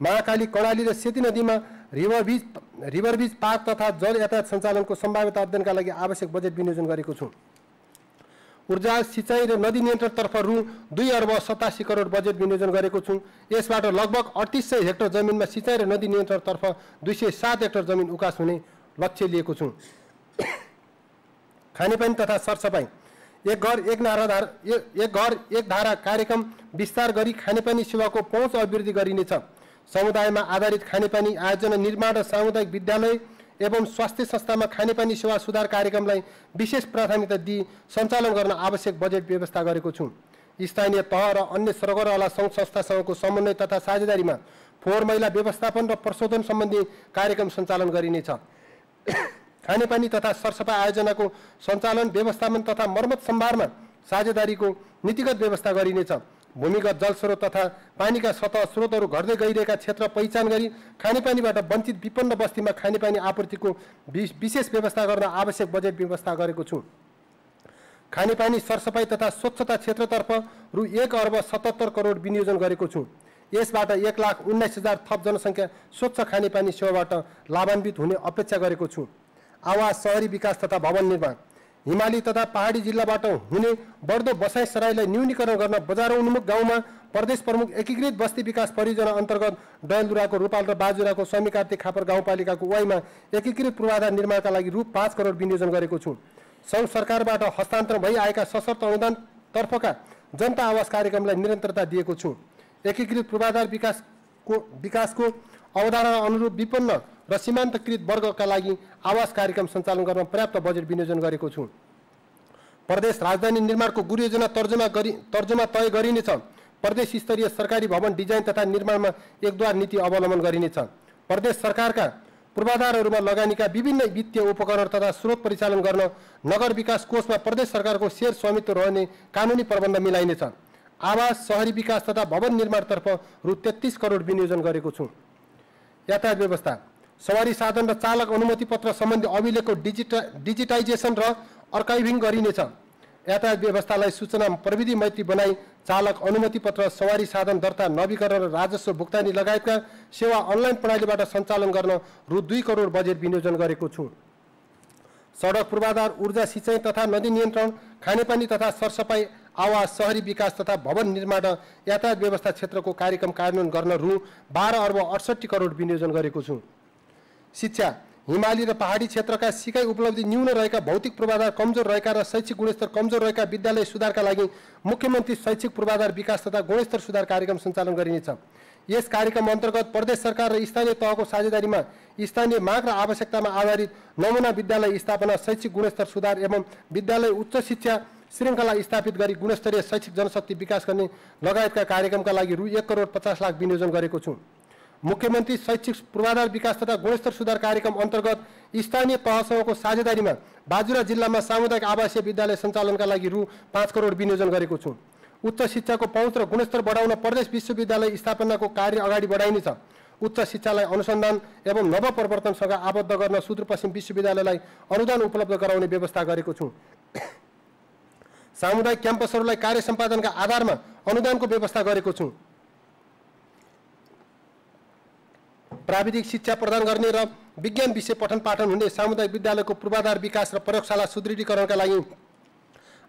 महाकाली, कर्णाली र सेती नदीमा रिभरब्रिज पार्क तथा जल यातायात सञ्चालनको सम्भाव्यता अध्ययनका लागि आवश्यक बजेट विनियोजन गरेको छु। ऊर्जा, सिँचाइ र नदी नियन्त्रणतर्फ रु 2,87 करोड बजेट विनियोजन गरेको छु। यसबाट लगभग 3800 हेक्टर जमिनमा सिँचाइ र नदी नियन्त्रणतर्फ 207 हेक्टर जमिन उकास हुने लक्ष्य लिएको छु। खानेपानी तथा सरसफाइ, एक घर एक धारा कार्यक्रम विस्तार गरी खानेपानी सेवाको पहुँच अभिवृद्धि गरिनेछ। समुदायमा आधारित खानेपानी आयोजना निर्माण र सामुदायिक विद्यालय एवं स्वास्थ्य संस्थामा खानेपानी सेवा सुधार कार्यक्रमलाई विशेष प्राथमिकता दिई सञ्चालन गर्न आवश्यक बजेट व्यवस्था गरेको छु। स्थानीय तह र अन्य सरकारवाला सङ्घ संस्थासँगको समन्वय तथा साझेदारीमा फोहोर मैला व्यवस्थापन र प्रशोधन सम्बन्धी कार्यक्रम सञ्चालन गरिनेछ। खानेपानी तथा सरसफाइ आयोजनाको सञ्चालन, व्यवस्थापन तथा मर्मत सम्भारमा साझेदारीको नीतिगत व्यवस्था गरिनेछ। भूमिगत जलस्रोत तथा पानीका सतह स्रोतहरू घट्दै गइरहेका क्षेत्र पहिचान गरी खानेपानीबाट वञ्चित विपन्न बस्तीमा खानेपानी आपूर्तिको विशेष व्यवस्था गर्न आवश्यक बजेट व्यवस्था गरेको छु। खानेपानी सरसफाई तथा स्वच्छता क्षेत्रतर्फ रु 1 अर्ब 77 करोड विनियोजन गरेको छु। यसबाट 1,19,000 थप जनसङ्ख्या स्वच्छ खानेपानी सेवाबाट लाभान्वित हुने अपेक्षा गरेको छु। आवास, शहरी विकास तथा भवन निर्माण, हिमाली तथा पहाडी जिल्लाबाट हुने बढ्दो बसाइ सराईलाई न्यूनीकरण गर्न बजार उन्मुख गाउँमा प्रदेश प्रमुख एकीकृत बस्ती विकास परियोजना अन्तर्गत डयलधुराको रूपाल र बाजुराको समीकार्तिक खापर गाउँपालिकाको वाइमा एकीकृत पूर्वाधार निर्माणका लागि रु 5 करोड विनियोजन गरेको छु। सङ्घ सरकारबाट हस्तान्तरण भइआएका सशर्त अनुदानतर्फका जनता आवास कार्यक्रमलाई निरन्तरता दिएको छु। एकीकृत पूर्वाधार विकासको अवधारणा अनुरूप विपन्न र सीमान्तकृत वर्गका लागि आवास कार्यक्रम सञ्चालन गर्न पर्याप्त बजेट विनियोजन गरेको छु। प्रदेश राजधानी निर्माणको गुरु योजना तर्जुमा तय गरिनेछ। प्रदेश स्तरीय सरकारी भवन डिजाइन तथा निर्माणमा एकद्वार नीति अवलम्बन गरिनेछ। प्रदेश सरकारका पूर्वाधारहरूमा लगानीका विभिन्न वित्तीय उपकरण तथा स्रोत परिचालन गर्न नगर विकास कोषमा प्रदेश सरकारको शेयर स्वामित्व रहने कानुनी प्रबन्ध मिलाइनेछ। आवास, शहरी विकास तथा भवन निर्माणतर्फ रु 33 करोड विनियोजन गरेको छु। यातायात व्यवस्था, सवारी साधन र चालक अनुमति पत्र सम्बन्धी अभिलेखको डिजिटाइजेसन र अर्काइभिङ गरिनेछ। यातायात व्यवस्थालाई सूचना प्रविधि मैत्री बनाई चालक अनुमति पत्र, सवारी साधन दर्ता, नवीकरण र राजस्व भुक्तानी लगायतका सेवा अनलाइन प्रणालीबाट सञ्चालन गर्न रु 2 करोड बजेट विनियोजन गरेको छु। सडक पूर्वाधार, ऊर्जा, सिँचाइ तथा नदी नियन्त्रण, खानेपानी तथा सरसफाई, आवास, शहरी विकास तथा भवन निर्माण, यातायात व्यवस्था क्षेत्रको कार्यक्रम कार्यान्वयन गर्न रु 12 अर्ब 68 करोड विनियोजन गरेको छु। शिक्षा, हिमाली र पहाडी क्षेत्रका सिकाइ उपलब्धि न्यून रहेका, भौतिक पूर्वाधार कमजोर रहेका र शैक्षिक गुणस्तर कमजोर रहेका विद्यालय सुधारका लागि मुख्यमन्त्री शैक्षिक पूर्वाधार विकास तथा गुणस्तर सुधार कार्यक्रम सञ्चालन गरिनेछ। यस कार्यक्रम अन्तर्गत प्रदेश सरकार र स्थानीय तहको साझेदारीमा स्थानीय माग र आवश्यकतामा आधारित नमुना विद्यालय स्थापना, शैक्षिक गुणस्तर सुधार एवं विद्यालय उच्च शिक्षा श्रृङ्खला स्थापित गरी गुणस्तरीय शैक्षिक जनशक्ति विकास गर्ने लगायतका कार्यक्रमका लागि रु 1 करोड 50 लाख विनियोजन गरेको छु। मुख्यमन्त्री शैक्षिक पूर्वाधार विकास तथा गुणस्तर सुधार कार्यक्रम अन्तर्गत स्थानीय तहसँगको साझेदारीमा बाजुरा जिल्लामा सामुदायिक आवासीय विद्यालय सञ्चालनका लागि रु 5 करोड विनियोजन गरेको छु। उच्च शिक्षाको पहुँच र गुणस्तर बढाउन प्रदेश विश्वविद्यालय स्थापनाको कार्य अगाडि बढाइनेछ। उच्च शिक्षालाई अनुसन्धान एवं नवप्रवर्तनसँग आबद्ध गर्न सुदूरपश्चिम विश्वविद्यालयलाई अनुदान उपलब्ध गराउने व्यवस्था गरेको छु। सामुदायिक क्याम्पसहरूलाई कार्य सम्पादनका आधारमा अनुदानको व्यवस्था गरेको छु। प्राविधिक शिक्षा प्रदान गर्ने र विज्ञान विषय पठन पाठन हुने सामुदायिक विद्यालयको पूर्वाधार विकास र प्रयोगशाला सुदृढीकरणका लागि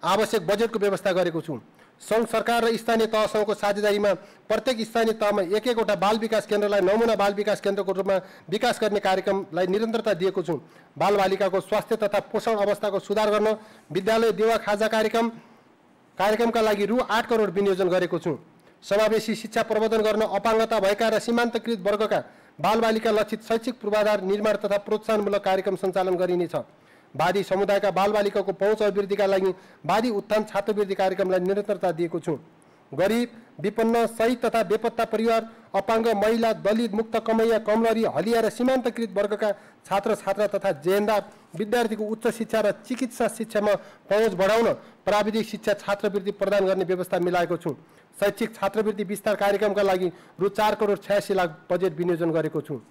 आवश्यक बजेटको व्यवस्था गरेको छु। सङ्घ सरकार र स्थानीय तहसँगको साझेदारीमा प्रत्येक स्थानीय तहमा एक-एकवटा बाल विकास केन्द्रलाई नमुना बाल विकास केन्द्रको रूपमा विकास गर्ने कार्यक्रमलाई निरन्तरता दिएको छु। बालबालिकाको स्वास्थ्य तथा पोषण अवस्थाको सुधार गर्न विद्यालय देवा खाजा कार्यक्रमका लागि रु 8 करोड विनियोजन गरेको छु। समावेशी शिक्षा प्रवर्धन गर्न अपाङ्गता भएका र सीमान्तकृत वर्गका बालबालिका लक्षित शैक्षिक पूर्वाधार निर्माण तथा प्रोत्साहनमूलक कार्यक्रम सञ्चालन गरिनेछ। वादी समुदायका बालबालिकाको पहुँच अभिवृद्धिका लागि वादी उत्थान छात्रवृत्ति कार्यक्रमलाई निरन्तरता दिएको छु। गरिब, विपन्न, शहीद तथा बेपत्ता परिवार, अपाङ्ग, महिला, दलित, मुक्त कमैया, कमलरी, हलिया र सीमान्तकृत वर्गका छात्र छात्रा तथा जेहेन्दार विद्यार्थीको उच्च शिक्षा र चिकित्सा शिक्षामा पहुँच बढाउन प्राविधिक शिक्षा छात्रवृत्ति प्रदान गर्ने व्यवस्था मिलाएको छु। शैक्षिक छात्रवृत्ति विस्तार कार्यक्रमका लागि रु 4 करोड 86 लाख बजेट विनियोजन गरेको छु।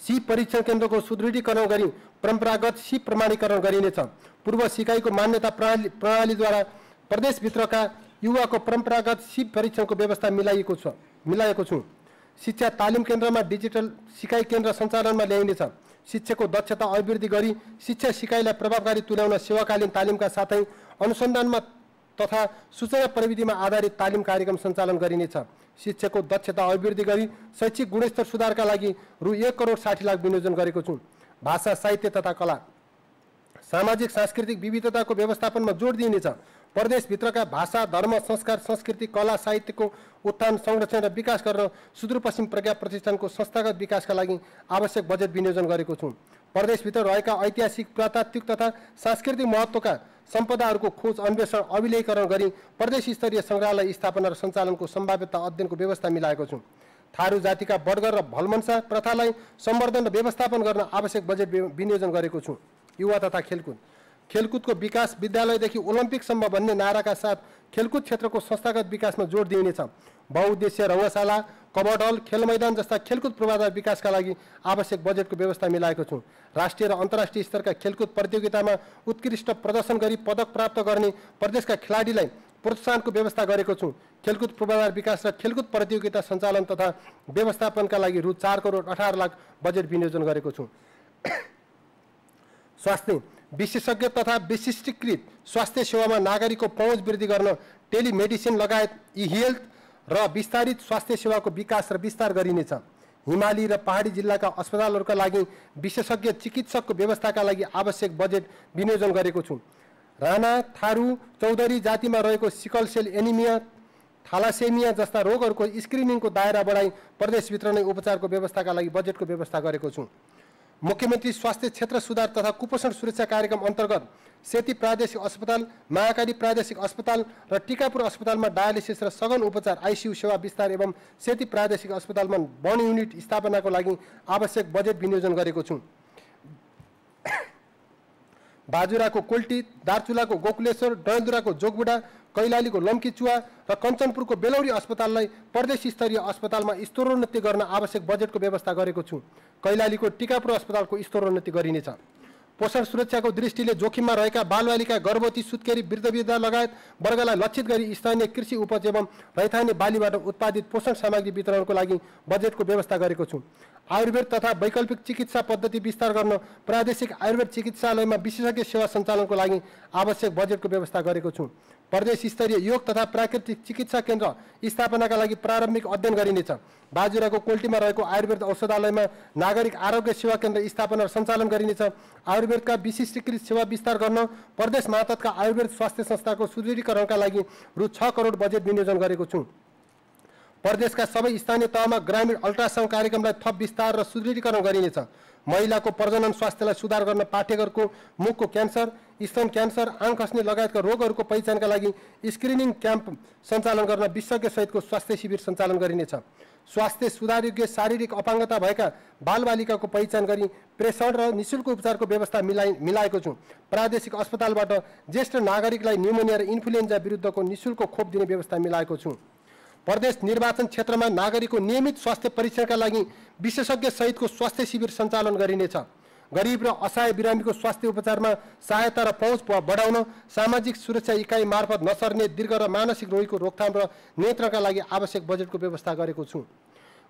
सिप परीक्षण केन्द्रको सुदृढीकरण गरी परम्परागत सिप प्रमाणीकरण गरिनेछ। पूर्व सिकाइको मान्यता प्रणालीद्वारा प्रदेशभित्रका युवाको परम्परागत सिप परीक्षणको व्यवस्था मिलाएको छु। शिक्षा तालिम केन्द्रमा डिजिटल सिकाइ केन्द्र सञ्चालनमा ल्याइनेछ। शिक्षाको दक्षता अभिवृद्धि गरी शिक्षा सिकाइलाई प्रभावकारी तुल्याउन सेवाकालीन तालिमका साथै अनुसन्धानमा तथा सूचना प्रविधिमा आधारित तालिम कार्यक्रम सञ्चालन गरिनेछ। शिक्षाको दक्षता अभिवृद्धि गरी शैक्षिक गुणस्तर सुधारका लागि रु 1 करोड 60 लाख विनियोजन गरेको छु। भाषा, साहित्य तथा कला, सामाजिक सांस्कृतिक विविधताको व्यवस्थापनमा जोड दिइनेछ। प्रदेशभित्रका भाषा, धर्म, संस्कार, संस्कृति, कला, साहित्यको उत्थान, संरक्षण र विकास गर्न सुदूरपश्चिम प्रज्ञा प्रतिष्ठानको संस्थागत विकासका लागि आवश्यक बजेट विनियोजन गरेको छु। प्रदेशभित्र रहेका ऐतिहासिक, पुरातात्विक तथा सांस्कृतिक महत्त्वका सम्पदाहरूको खोज, अन्वेषण, अभिलेखीकरण गरी प्रदेश स्तरीय सङ्ग्रहालय स्थापना र सञ्चालनको सम्भाव्यता अध्ययनको व्यवस्था मिलाएको छु। थारू जातिका बडगर र भलमन्सा प्रथालाई सम्वर्धन र व्यवस्थापन गर्न आवश्यक बजेट विनियोजन गरेको छु। युवा तथा खेलकुद, खेलकुदको विकास विद्यालयदेखि ओलम्पिकसम्म भन्ने नाराका साथ खेलकुद क्षेत्रको संस्थागत विकासमा जोड दिइनेछ। बहुउद्देश्य रङ्गशाला, कबड्डी हल, खेल मैदान जस्ता खेलकुद पूर्वाधार विकासका लागि आवश्यक बजेटको व्यवस्था मिलाएको छु। राष्ट्रिय र अन्तर्राष्ट्रिय स्तरका खेलकुद प्रतियोगितामा उत्कृष्ट प्रदर्शन गरी पदक प्राप्त गर्ने प्रदेशका खेलाडीलाई प्रोत्साहनको व्यवस्था गरेको छु। खेलकुद पूर्वाधार विकास र खेलकुद प्रतियोगिता सञ्चालन तथा व्यवस्थापनका लागि रु 4 करोड 18 लाख बजेट विनियोजन गरेको छु। स्वास्थ्य विशेषज्ञ तथा विशिष्टीकृत स्वास्थ्य सेवामा नागरिकको पहुँच वृद्धि गर्न टेलिमेडिसिन लगायत ई-हेल्थ र विस्तारित स्वास्थ्य सेवाको विकास र विस्तार गरिनेछ। हिमाली र पहाडी जिल्लाका अस्पतालहरूका लागि विशेषज्ञ चिकित्सकको व्यवस्थाका लागि आवश्यक बजेट विनियोजन गरेको छु। राणा, थारू, चौधरी जातिमा रहेको सिकल सेल एनिमिया, थ्यालासेमिया जस्ता रोगहरूको स्क्रिनिङको दायरा बढाई प्रदेशभित्र नै उपचारको व्यवस्थाका लागि बजेटको व्यवस्था गरेको छु। मुख्यमन्त्री स्वास्थ्य क्षेत्र सुधार तथा कुपोषण सुरक्षा कार्यक्रम अन्तर्गत सेती प्रादेशिक अस्पताल, महाकाली प्रादेशिक अस्पताल र टिकापुर अस्पतालमा डायलिसिस र सघन उपचार आइसियु सेवा विस्तार एवं सेती प्रादेशिक अस्पतालमा बर्न युनिट स्थापनाको लागि आवश्यक बजेट विनियोजन गरेको छु। बाजुराको कोल्टी, दार्चुलाको गोकुलेश्वर, डडेलधुराको जोगबुढा, कैलालीको लम्कीचुवा र कञ्चनपुरको बेलौरी अस्पताललाई प्रदेश स्तरीय अस्पतालमा स्तरोन्नति गर्न आवश्यक बजेटको व्यवस्था गरेको छु। कैलालीको टिकापुर अस्पतालको स्तरोन्नति गरिनेछ। पोषण सुरक्षाको दृष्टिले जोखिममा रहेका बालबालिका, गर्भवती, सुत्केरी, वृद्ध लगायत वर्गलाई लक्षित गरी स्थानीय कृषि उपज एवं रैथाने बालीबाट उत्पादित पोषण सामग्री वितरणको लागि बजेटको व्यवस्था गरेको छु। आयुर्वेद तथा वैकल्पिक चिकित्सा पद्धति विस्तार गर्न प्रादेशिक आयुर्वेद चिकित्सालयमा विशेषज्ञ सेवा सञ्चालनको लागि आवश्यक बजेटको व्यवस्था गरेको छु। प्रदेश स्तरीय योग तथा प्राकृतिक चिकित्सा केन्द्र स्थापनाका लागि प्रारम्भिक अध्ययन गरिनेछ। बाजुराको कोल्टीमा रहेको आयुर्वेद औषधालयमा नागरिक आरोग्य सेवा केन्द्र स्थापना र सञ्चालन गरिनेछ। आयुर्वेदका विशिष्टीकृत सेवा विस्तार गर्न प्रदेश मातहतका आयुर्वेद स्वास्थ्य संस्थाको सुदृढीकरणका लागि रु 6 करोड बजेट विनियोजन गरेको छु। प्रदेशका सबै स्थानीय तहमा ग्रामीण अल्ट्रासाउन्ड कार्यक्रमलाई थप विस्तार र सुदृढीकरण गरिनेछ। महिलाको प्रजनन स्वास्थ्यलाई सुधार गर्न पाठेघरको मुखको क्यान्सर, स्तन क्यान्सर, आङ खस्ने लगायतका रोगहरूको पहिचानका लागि स्क्रिनिङ क्याम्प सञ्चालन गर्न विशेषज्ञ सहितको स्वास्थ्य शिविर सञ्चालन गरिनेछ। स्वास्थ्य सुधारयोग्य शारीरिक अपाङ्गता भएका बालबालिकाको पहिचान गरी प्रेषण र निःशुल्क उपचारको व्यवस्था मिलाएको छु। प्रादेशिक अस्पतालबाट ज्येष्ठ नागरिकलाई न्युमोनिया र इन्फ्लुएन्जा विरुद्धको निःशुल्क खोप दिने व्यवस्था मिलाएको छु। प्रदेश निर्वाचन क्षेत्रमा नागरिकको नियमित स्वास्थ्य परीक्षणका लागि विशेषज्ञ सहितको स्वास्थ्य शिविर सञ्चालन गरिनेछ। गरिब र असहाय बिरामीको स्वास्थ्य उपचारमा सहायता र पहुँच बढाउन सामाजिक सुरक्षा इकाइ मार्फत नसर्ने दीर्घ र मानसिक रोगीको रोकथाम र नियन्त्रणका लागि आवश्यक बजेटको व्यवस्था गरेको छु।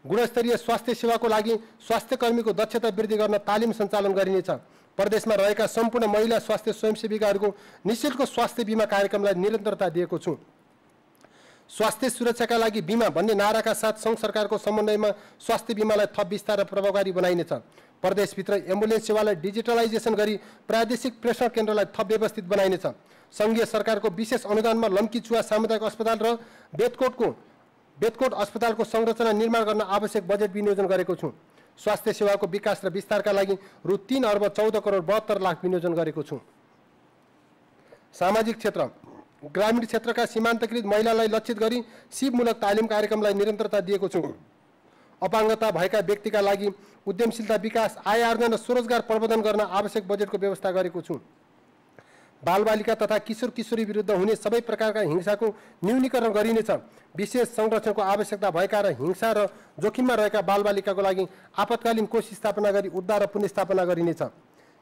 गुणस्तरीय स्वास्थ्य सेवाको लागि स्वास्थ्य कर्मीको दक्षता वृद्धि गर्न तालिम सञ्चालन गरिनेछ। प्रदेशमा रहेका सम्पूर्ण महिला स्वास्थ्य स्वयंसेविकाहरूको निःशुल्क स्वास्थ्य बिमा कार्यक्रमलाई निरन्तरता दिएको छु। स्वास्थ्य सुरक्षाका लागि बिमा भन्ने नाराका साथ सङ्घ सरकारको समन्वयमा स्वास्थ्य बिमालाई थप विस्तार र प्रभावकारी बनाइनेछ। प्रदेशभित्र एम्बुलेन्स सेवालाई डिजिटलाइजेसन गरी प्रादेशिक प्रेषण केन्द्रलाई थप व्यवस्थित बनाइनेछ। सङ्घीय सरकारको विशेष अनुदानमा लम्कीचुवा सामुदायिक अस्पताल र बेतकोट अस्पतालको संरचना निर्माण गर्न आवश्यक बजेट विनियोजन गरेको छु। स्वास्थ्य सेवाको विकास र विस्तारका लागि रु 3 अर्ब 14 करोड 72 लाख विनियोजन गरेको छु। सामाजिक क्षेत्र ग्रामीण क्षेत्रका सीमान्तकृत महिलालाई लक्षित गरी सिपमूलक तालिम कार्यक्रमलाई निरन्तरता दिएको छु। अपाङ्गता भएका व्यक्तिका लागि उद्यमशीलता विकास, आय आर्जन र स्वरोजगार प्रबन्धन गर्न आवश्यक बजेटको व्यवस्था गरेको छु। बालबालिका तथा किशोर किशोरी विरुद्ध हुने सबै प्रकारका हिंसाको न्यूनीकरण गरिनेछ। विशेष संरक्षणको आवश्यकता भएका र हिंसा र जोखिममा रहेका बालबालिकाको लागि आपतकालीन कोष स्थापना गरी उद्धार र पुनर्स्थापना गरिनेछ।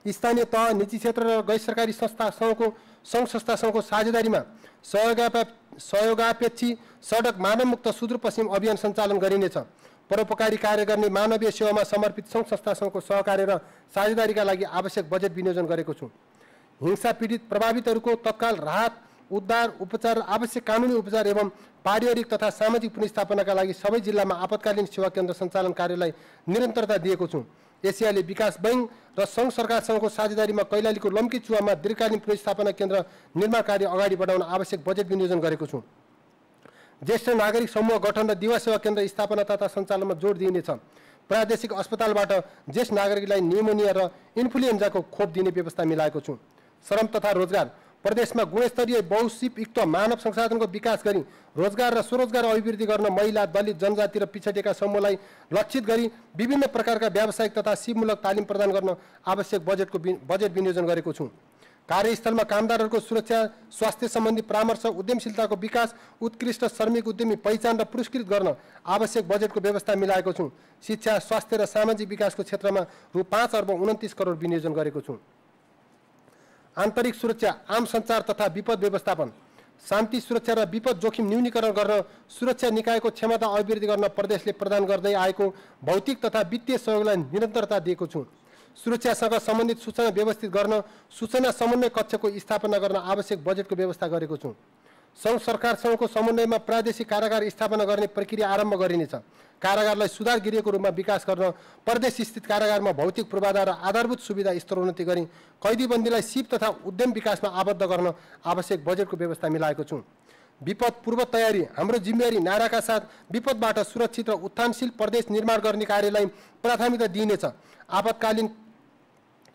स्थानीय तह, निजी क्षेत्र र गैर सरकारी सङ्घ संस्थासँगको साझेदारीमा सहयोगापेक्षी सडक मानवमुक्त सुदूरपश्चिम अभियान सञ्चालन गरिनेछ। परोपकारी कार्य गर्ने मानवीय सेवामा समर्पित सङ्घ संस्थासँगको सहकार्य र साझेदारीका लागि आवश्यक बजेट विनियोजन गरेको छु। हिंसा पीडित प्रभावितहरूको तत्काल राहत, उद्धार, उपचार, आवश्यक कानुनी उपचार एवं पारिवारिक तथा सामाजिक पुनर्स्थापनाका लागि सबै जिल्लामा आपतकालीन सेवा केन्द्र सञ्चालन कार्यलाई निरन्तरता दिएको छु। एसियाली विकास बैंक र सङ्घ सरकारसँगको साझेदारीमा कैलालीको लम्कीचुवामा दीर्घकालीन पुनर्स्थापना केन्द्र निर्माण कार्य अगाडि बढाउन आवश्यक बजेट विनियोजन गरेको छु। ज्येष्ठ नागरिक समूह गठन र दिवा सेवा केन्द्र स्थापना तथा सञ्चालनमा जोड दिइनेछ। प्रादेशिक अस्पतालबाट ज्येष्ठ नागरिकलाई न्युमोनिया र इन्फ्लुएन्जाको खोप दिने व्यवस्था मिलाएको छु। श्रम तथा रोजगार प्रदेशमा गुणस्तरीय बहुसिपयुक्त मानव संसाधनको विकास गरी रोजगार र स्वरोजगार अभिवृद्धि गर्न महिला, दलित, जनजाति र पिछडिएका समूहलाई लक्षित गरी विभिन्न प्रकारका व्यावसायिक तथा सिपमूलक तालिम प्रदान गर्न आवश्यक बजेट विनियोजन गरेको छु। कार्यस्थलमा कामदारहरूको सुरक्षा, स्वास्थ्य सम्बन्धी परामर्श, उद्यमशीलताको विकास, उत्कृष्ट श्रमिक उद्यमी पहिचान र पुरस्कृत गर्न आवश्यक बजेटको व्यवस्था मिलाएको छु। शिक्षा, स्वास्थ्य र सामाजिक विकासको क्षेत्रमा रु 5 अर्ब 29 करोड विनियोजन गरेको छु। आन्तरिक सुरक्षा, आम सञ्चार तथा विपद व्यवस्थापन, शान्ति सुरक्षा र विपद जोखिम न्यूनीकरण गर्न सुरक्षा निकायको क्षमता अभिवृद्धि गर्न प्रदेशले प्रदान गर्दै आएको भौतिक तथा वित्तीय सहयोगलाई निरन्तरता दिएको छु। सुरक्षासँग सम्बन्धित सूचना व्यवस्थित गर्न सूचना समन्वय कक्षको स्थापना गर्न आवश्यक बजेटको व्यवस्था गरेको छु। सङ्घ सरकारसँगको समन्वयमा प्रादेशिक कारागार स्थापना गर्ने प्रक्रिया आरम्भ गरिनेछ। कारागारलाई सुधार गृहको रूपमा विकास गर्न प्रदेशस्थित कारागारमा भौतिक पूर्वाधार र आधारभूत सुविधा स्तरोन्नति गरी कैदीबन्दीलाई सिप तथा उद्यम विकासमा आबद्ध गर्न आवश्यक बजेटको व्यवस्था मिलाएको छु। विपद पूर्व तयारी, हाम्रो जिम्मेवारी नाराका साथ विपदबाट सुरक्षित र उत्थानशील प्रदेश निर्माण गर्ने कार्यलाई प्राथमिकता दिइनेछ। आपतकालीन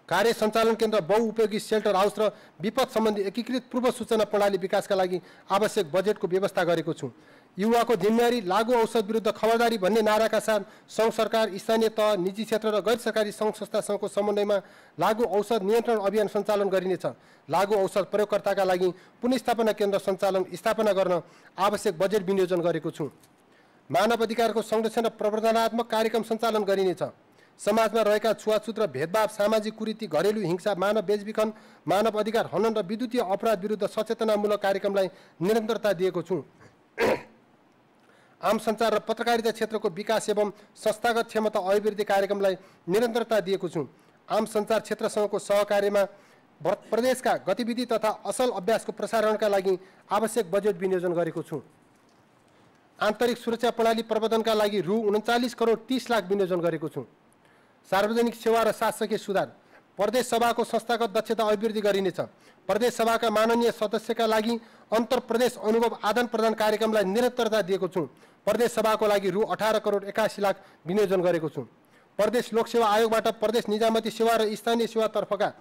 कार्य सञ्चालन केन्द्र, बहुउपयोगी सेल्टर हाउस र विपद सम्बन्धी एकीकृत पूर्व सूचना प्रणाली विकासका लागि आवश्यक बजेटको व्यवस्था गरेको छु। युवाको जिम्मेवारी, लागु औषध विरुद्ध खबरदारी भन्ने नाराका साथ सङ्घ सरकार, स्थानीय तह, निजी क्षेत्र र गैर सरकारी सङ्घ संस्थासँगको समन्वयमा लागु औषध नियन्त्रण अभियान सञ्चालन गरिनेछ। लागु औषध प्रयोगकर्ताका लागि पुनर्स्थापना केन्द्र स्थापना गर्न आवश्यक बजेट विनियोजन गरेको छु। मानव अधिकारको संरक्षण र प्रवर्धनात्मक कार्यक्रम सञ्चालन गरिनेछ। समाजमा रहेका छुवाछुत र भेदभाव, सामाजिक कुरीति, घरेलु हिंसा, मानव बेचबिखन, मानव अधिकार हनन र विद्युतीय अपराध विरुद्ध सचेतनामूलक कार्यक्रमलाई निरन्तरता दिएको छु। आम सञ्चार र पत्रकारिता क्षेत्रको विकास एवं संस्थागत क्षमता अभिवृद्धि कार्यक्रमलाई निरन्तरता दिएको छु। आम सञ्चार क्षेत्रसँगको सहकार्यमा प्रदेशका गतिविधि तथा असल अभ्यासको प्रसारणका लागि आवश्यक बजेट विनियोजन गरेको छु। आन्तरिक सुरक्षा प्रणाली प्रबन्धनका लागि रु 39 करोड 30 लाख विनियोजन गरेको छु। सार्वजनिक सेवा र शासकीय सुधार, प्रदेश सभाको संस्थागत दक्षता अभिवृद्धि गरिनेछ। प्रदेश सभाका माननीय सदस्यका लागि अन्तर प्रदेश अनुभव आदान प्रदान कार्यक्रमलाई निरन्तरता दिएको छु। प्रदेश सभाको लागि रु 18 करोड 81 लाख विनियोजन गरेको छु। प्रदेश लोकसेवा आयोगबाट प्रदेश निजामती सेवा र स्थानीय सेवातर्फका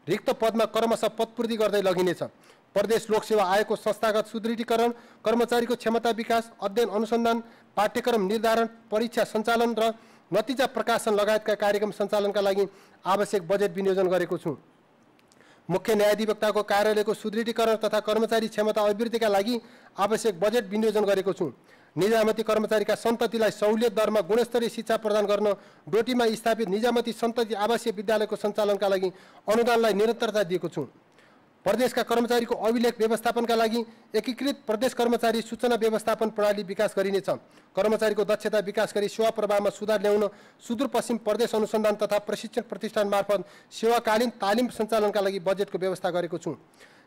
रिक्त पदमा क्रमशः पदपूर्ति गर्दै लगिनेछ। प्रदेश लोकसेवा आयोगको संस्थागत सुदृढीकरण, कर्मचारीको क्षमता विकास, अध्ययन अनुसन्धान, पाठ्यक्रम निर्धारण, परीक्षा सञ्चालन र नतिजा प्रकाशन लगायतका कार्यक्रम सञ्चालनका लागि आवश्यक बजेट विनियोजन गरेको छु। मुख्य न्यायाधिवक्ताको कार्यालयको सुदृढीकरण तथा कर्मचारी क्षमता अभिवृद्धिका लागि आवश्यक बजेट विनियोजन गरेको छु। निजामती कर्मचारीका सन्ततिलाई सहुलियत दरमा गुणस्तरीय शिक्षा प्रदान गर्न डोटीमा स्थापित निजामती सन्तति आवासीय विद्यालयको सञ्चालनका लागि अनुदानलाई निरन्तरता दिएको छु। प्रदेशका कर्मचारीको अभिलेख व्यवस्थापनका लागि एकीकृत प्रदेश कर्मचारी सूचना व्यवस्थापन प्रणाली विकास गरिनेछ। कर्मचारीको दक्षता विकास गरी सेवा प्रवाहमा सुधार ल्याउन सुदूरपश्चिम प्रदेश अनुसन्धान तथा प्रशिक्षण प्रतिष्ठान मार्फत सेवाकालीन तालिम सञ्चालनका लागि बजेटको व्यवस्था गरेको छु।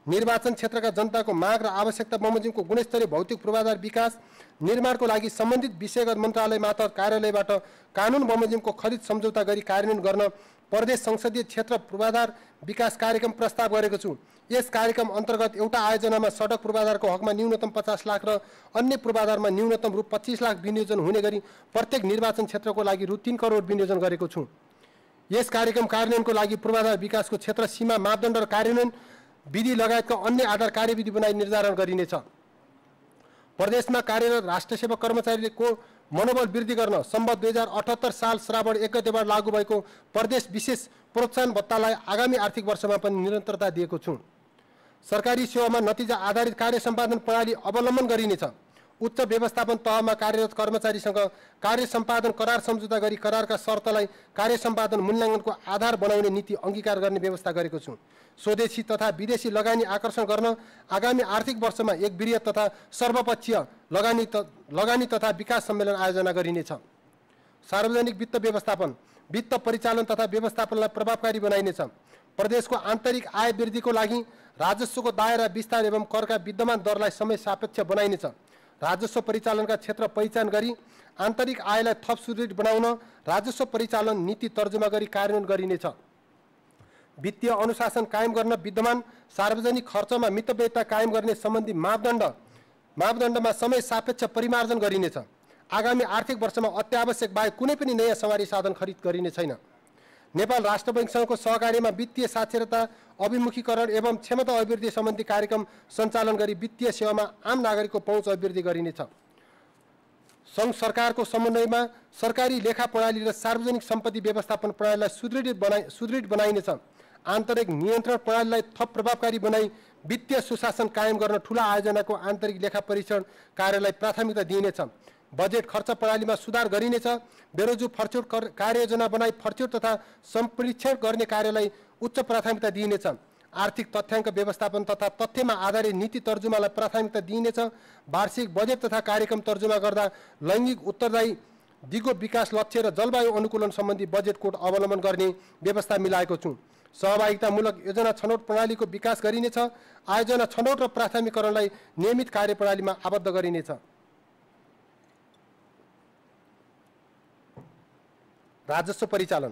निर्वाचन क्षेत्रका जनताको माग र आवश्यकता बमोजिमको गुणस्तरीय भौतिक पूर्वाधार विकास निर्माणको लागि सम्बन्धित विषयगत मन्त्रालय मार्फत कार्यालयबाट कानुन बमोजिमको खरिद सम्झौता गरी कार्यान्वयन गर्न प्रदेश संसदीय क्षेत्र पूर्वाधार विकास कार्यक्रम प्रस्ताव गरेको छु। यस कार्यक्रम अन्तर्गत एउटा आयोजनामा सडक पूर्वाधारको हकमा न्यूनतम 50 लाख र अन्य पूर्वाधारमा न्यूनतम रु 25 लाख विनियोजन हुने गरी प्रत्येक निर्वाचन क्षेत्रको लागि रु 3 करोड विनियोजन गरेको छु। यस कार्यक्रम कार्यान्वयनको लागि पूर्वाधार विकासको क्षेत्र सीमा, मापदण्ड र कार्यान्वयन विधि लगायतका अन्य आधार कार्यविधि बनाई निर्धारण गरिनेछ। प्रदेशमा कार्यरत राष्ट्र सेवा कर्मचारीको मनोबल वृद्धि गर्न सम्बद्ध 2078 साल श्रावण 1 गतेबाट लागू भएको प्रदेश विशेष प्रोत्साहन भत्तालाई आगामी आर्थिक वर्षमा पनि निरन्तरता दिएको छु। सरकारी सेवामा नतिजा आधारित कार्य सम्पादन प्रणाली अवलम्बन गरिनेछ। उच्च व्यवस्थापन तहमा कार्यरत कर्मचारीसँग कार्य सम्पादन करार सम्झौता गरी करारका शर्तलाई कार्य सम्पादन मूल्याङ्कनको आधार बनाउने नीति अंगीकार गर्ने व्यवस्था गरेको छु। स्वदेशी तथा विदेशी लगानी आकर्षण गर्न आगामी आर्थिक वर्षमा एक वृहत तथा सर्वपक्षीय लगानी तथा विकास सम्मेलन आयोजना गरिनेछ। सार्वजनिक वित्त व्यवस्थापन, वित्त परिचालन तथा व्यवस्थापनलाई प्रभावकारी बनाइनेछ। प्रदेशको आन्तरिक आय वृद्धिको लागि राजस्वको दायरा विस्तार एवं करका विद्यमान दरलाई समय सापेक्ष बनाइनेछ। राजस्व परिचालनका क्षेत्र पहिचान गरी आन्तरिक आयलाई थप सुदृढ बनाउन राजस्व परिचालन नीति तर्जुमा गरी कार्यान्वयन गरिनेछ। वित्तीय अनुशासन कायम गर्न विद्यमान सार्वजनिक खर्चमा मितव्ययता कायम गर्ने सम्बन्धी मापदण्डमा समय सापेक्ष परिमार्जन गरिनेछ। आगामी आर्थिक वर्षमा अत्यावश्यक बाहेक कुनै पनि नयाँ सवारी साधन खरिद गरिने छैन। नेपाल राष्ट्र बैंकसँगको सहकार्यमा वित्तीय साक्षरता, अभिमुखीकरण एवं क्षमता अभिवृद्धि सम्बन्धी कार्यक्रम सञ्चालन गरी वित्तीय सेवामा आम नागरिकको पहुँच अभिवृद्धि गरिनेछ। सङ्घ सरकारको समन्वयमा सरकारी लेखा प्रणाली र सार्वजनिक सम्पत्ति व्यवस्थापन प्रणालीलाई सुदृढ बनाइनेछ। आन्तरिक नियन्त्रण प्रणालीलाई थप प्रभावकारी बनाई वित्तीय सुशासन कायम गर्न ठूला आयोजनाको आन्तरिक लेखा परीक्षण कार्यलाई प्राथमिकता दिइनेछ। बजेट खर्च प्रणालीमा सुधार गरिनेछ। बेरोजु फर्च्युट कार्ययोजना बनाई फर्च्युट तथा सम्प्रेक्षण गर्ने कार्यलाई उच्च प्राथमिकता दिइनेछ। आर्थिक तथ्याङ्क व्यवस्थापन तथा तथ्यमा आधारित नीति तर्जुमालाई प्राथमिकता दिइनेछ। वार्षिक बजेट तथा कार्यक्रम तर्जुमा गर्दा लैङ्गिक उत्तरदायी दिगो विकास लक्ष्य र जलवायु अनुकूलन सम्बन्धी बजेट कोड अवलम्बन गर्ने व्यवस्था मिलाएको छु। सहभागितामूलक योजना छनौट प्रणालीको विकास गरिनेछ। आयोजना छनौट र प्राथमिकरणलाई नियमित कार्यप्रणालीमा आबद्ध गरिनेछ। राजस्व परिचालन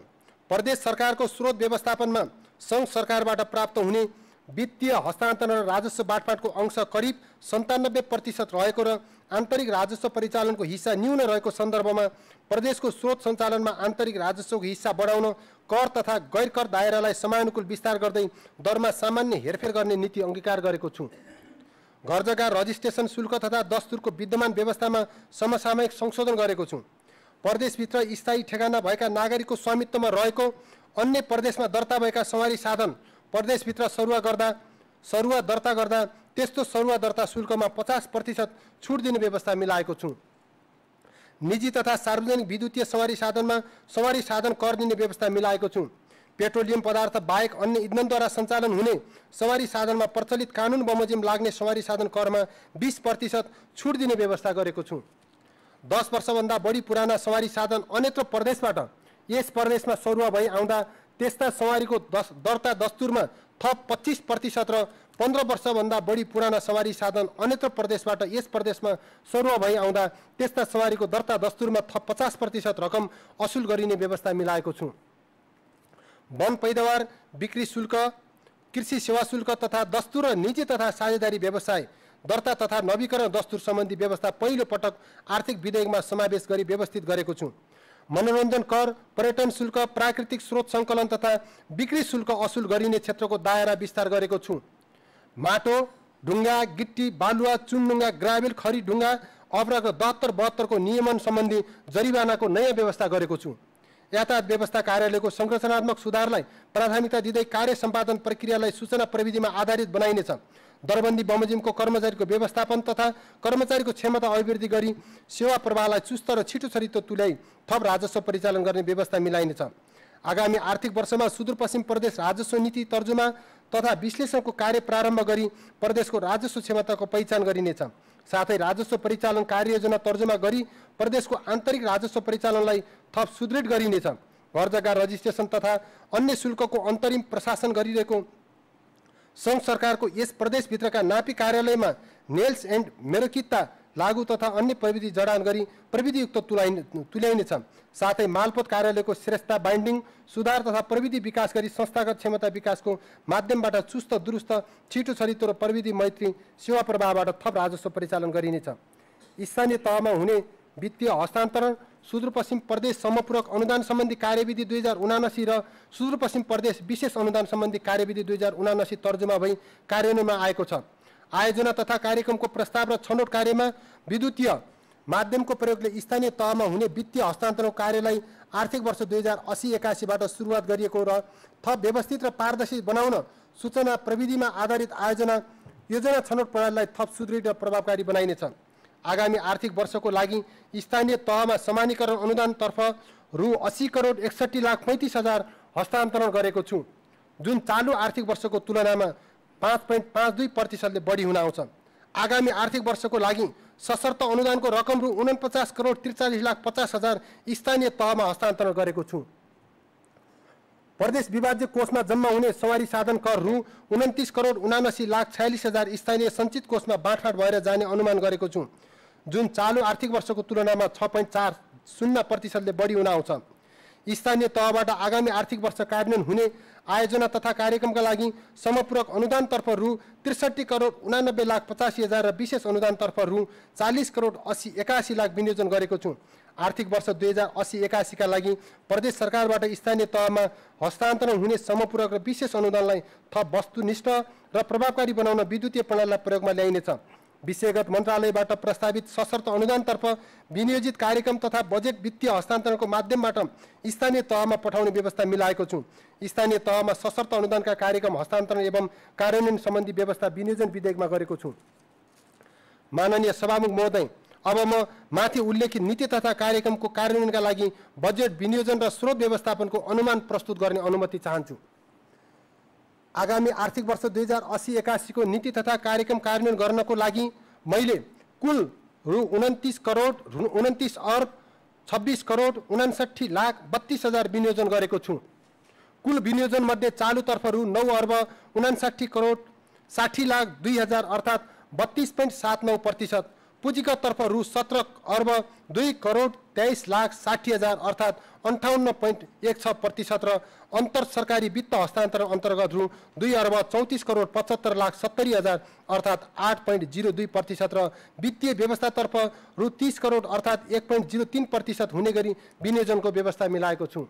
प्रदेश सरकारको स्रोत व्यवस्थापनमा सङ्घ सरकारबाट प्राप्त हुने वित्तीय हस्तान्तरण र राजस्व बाँडफाँडको अंश करिब 97% रहेको र आन्तरिक राजस्व परिचालनको हिस्सा न्यून रहेको सन्दर्भमा प्रदेशको स्रोत सञ्चालनमा आन्तरिक राजस्वको हिस्सा बढाउन कर तथा गैर कर दायरालाई समयानुकूल विस्तार गर्दै दरमा सामान्य हेरफेर गर्ने नीति अंगीकार गरेको छु। घर जग्गा रजिस्ट्रेसन शुल्क तथा दस्तुरको विद्यमान व्यवस्थामा समसामयिक संशोधन गरेको छु। प्रदेशभित्र स्थायी ठेगाना भएका नागरिकको स्वामित्वमा रहेको अन्य प्रदेशमा दर्ता भएका सवारी साधन प्रदेशभित्र सरुवा दर्ता गर्दा त्यस्तो सरुवा दर्ता शुल्कमा 50% छुट दिने व्यवस्था मिलाएको छु। निजी तथा सार्वजनिक विद्युतीय सवारी साधनमा सवारी साधन कर दिने व्यवस्था मिलाएको छु। पेट्रोलियम पदार्थ बाहेक अन्य इन्धनद्वारा सञ्चालन हुने सवारी साधनमा प्रचलित कानुन बमोजिम लाग्ने सवारी साधन करमा 20% छुट दिने व्यवस्था गरेको छु। 10 वर्षभन्दा बढी पुराना सवारी साधन अन्यत्र प्रदेशबाट यस प्रदेशमा सरुवा भई आउँदा त्यस्ता सवारीको दर्ता दस्तुरमा थप 25% र 15 वर्षभन्दा बढी पुराना सवारी साधन अन्यत्र प्रदेशबाट यस प्रदेशमा सरुवा भई आउँदा त्यस्ता सवारीको दर्ता दस्तुरमा थप 50% रकम असुल गरिने व्यवस्था मिलाएको छु। वन पैदावार बिक्री शुल्क, कृषि सेवा शुल्क तथा दस्तुर र निजी तथा साझेदारी व्यवसाय दर्ता तथा नवीकरण दस्तुर सम्बन्धी व्यवस्था पहिलो पटक आर्थिक विधेयकमा समावेश गरी व्यवस्थित गरेको छु। मनोरञ्जन कर, पर्यटन शुल्क, प्राकृतिक स्रोत सङ्कलन तथा बिक्री शुल्क असुल गरिने क्षेत्रको दायरा विस्तार गरेको छु। माटो, ढुङ्गा, गिट्टी, बालुवा, चुनढुङ्गा, ग्राभेल, खरी ढुङ्गा, अवरक 72 को नियमन सम्बन्धी जरिवानाको नयाँ व्यवस्था गरेको छु। यातायात व्यवस्था कार्यालयको संरचनात्मक सुधारलाई प्राथमिकता दिँदै कार्य सम्पादन प्रक्रियालाई सूचना प्रविधिमा आधारित बनाइनेछ। दरबन्दी बमोजिमको कर्मचारीको व्यवस्थापन तथा कर्मचारीको क्षमता अभिवृद्धि गरी सेवा प्रवाहलाई चुस्त र छिटो छरितो तुल्याई थप राजस्व परिचालन गर्ने व्यवस्था मिलाइनेछ। आगामी आर्थिक वर्षमा सुदूरपश्चिम प्रदेश राजस्व नीति तर्जुमा तथा विश्लेषणको कार्य प्रारम्भ गरी प्रदेशको राजस्व क्षमताको पहिचान गरिनेछ। साथै राजस्व परिचालन कार्ययोजना तर्जुमा गरी प्रदेशको आन्तरिक राजस्व परिचालनलाई थप सुदृढ गरिनेछ। घर जग्गा रजिस्ट्रेसन तथा अन्य शुल्कको अन्तरिम प्रशासन गरिरहेको सङ्घ सरकारको यस प्रदेशभित्रका नापी कार्यालयमा नेल्स एन्ड मेरोकिता लागू तथा अन्य प्रविधि जडान गरी प्रविधियुक्त तुल्याइनेछ। साथै मालपोत कार्यालयको श्रेष्ठता बाइन्डिङ सुधार तथा प्रविधि विकास गरी संस्थागत क्षमता विकासको माध्यमबाट चुस्त दुरुस्त छिटो छरितो र प्रविधि मैत्री सेवा प्रवाहबाट थप राजस्व परिचालन गरिनेछ। स्थानीय तहमा हुने वित्तीय हस्तान्तरण, सुदूरपश्चिम प्रदेश समपूरक अनुदान सम्बन्धी कार्यविधि 2079 र सुदूरपश्चिम प्रदेश विशेष अनुदान सम्बन्धी कार्यविधि 2079 तर्जुमा भई कार्यान्वयनमा आएको छ। आयोजना तथा कार्यक्रमको प्रस्ताव र छनौट कार्यमा विद्युतीय माध्यमको प्रयोगले स्थानीय तहमा हुने वित्तीय हस्तान्तरण कार्यलाई आर्थिक वर्ष 2080-81 बाट सुरुवात गरिएको र थप व्यवस्थित र पारदर्शी बनाउन सूचना प्रविधिमा आधारित योजना छनौट प्रणालीलाई थप सुदृढ र प्रभावकारी बनाइनेछ। आगामी आर्थिक वर्षको लागि स्थानीय तहमा समानीकरण अनुदानतर्फ रु 80,61,35,000 हस्तान्तरण गरेको छु, जुन चालु आर्थिक वर्षको तुलनामा 5.52% बढी हुन आउँछ। आगामी आर्थिक वर्षको लागि सशर्त अनुदानको रकम रु 49,43,50,000 स्थानीय तहमा हस्तान्तरण गरेको छु। प्रदेश विभाज्य कोषमा जम्मा हुने सवारी साधन कर रु 29,79,46,000 स्थानीय सञ्चित कोषमा बाँडफाँड भएर जाने अनुमान गरेको छु, जुन चालु आर्थिक वर्षको तुलनामा 6.40% बढी हुन आउँछ। स्थानीय तहबाट आगामी आर्थिक वर्ष कार्यान्वयन हुने आयोजना तथा कार्यक्रमका लागि समपूरक अनुदानतर्फ रु 63,89,85,000 र विशेष अनुदानतर्फ रु 40,81,00,000 विनियोजन गरेको छु। आर्थिक वर्ष 2080-81 का लागि प्रदेश सरकारबाट स्थानीय तहमा हस्तान्तरण हुने समपूरक र विशेष अनुदानलाई थप वस्तुनिष्ठ र प्रभावकारी बनाउन विद्युतीय प्रणालीलाई प्रयोगमा ल्याइनेछ। विषयगत मन्त्रालयबाट प्रस्तावित सशर्त अनुदानतर्फ विनियोजित कार्यक्रम तथा बजेट वित्तीय हस्तान्तरणको माध्यमबाट स्थानीय तहमा पठाउने व्यवस्था मिलाएको छु। स्थानीय तहमा सशर्त अनुदानका कार्यक्रम हस्तान्तरण एवं कार्यान्वयन सम्बन्धी व्यवस्था विनियोजन विधेयकमा गरेको छु। माननीय सभामुख महोदय, अब म माथि उल्लेखित नीति तथा कार्यक्रमको कार्यान्वयनका लागि बजेट विनियोजन र स्रोत व्यवस्थापनको अनुमान प्रस्तुत गर्ने अनुमति चाहन्छु। आगामी आर्थिक वर्ष 2080-81 को नीति तथा कार्यक्रम कार्यान्वयन गर्नको लागि मैले कुल रु 29 करोड 29 अर्ब 26 करोड 59 लाख 32 हजार विनियोजन गरेको छु। कुल विनियोजन मध्ये चालुतर्फ रु 9 अर्ब 59 करोड 60 लाख 2 हजार अर्थात् 32.79%, पुँजीगततर्फ रु 17 अर्ब 2 करोड 23 लाख 60 हजार अर्थात् 58.16% र अन्तर सरकारी वित्त हस्तान्तरण अन्तर्गत रु 2 अर्ब 34 करोड 75 लाख 70 हजार अर्थात् 8.02% र वित्तीय व्यवस्थातर्फ रु 30 करोड अर्थात् 1.03% हुने गरी विनियोजनको व्यवस्था मिलाएको छु।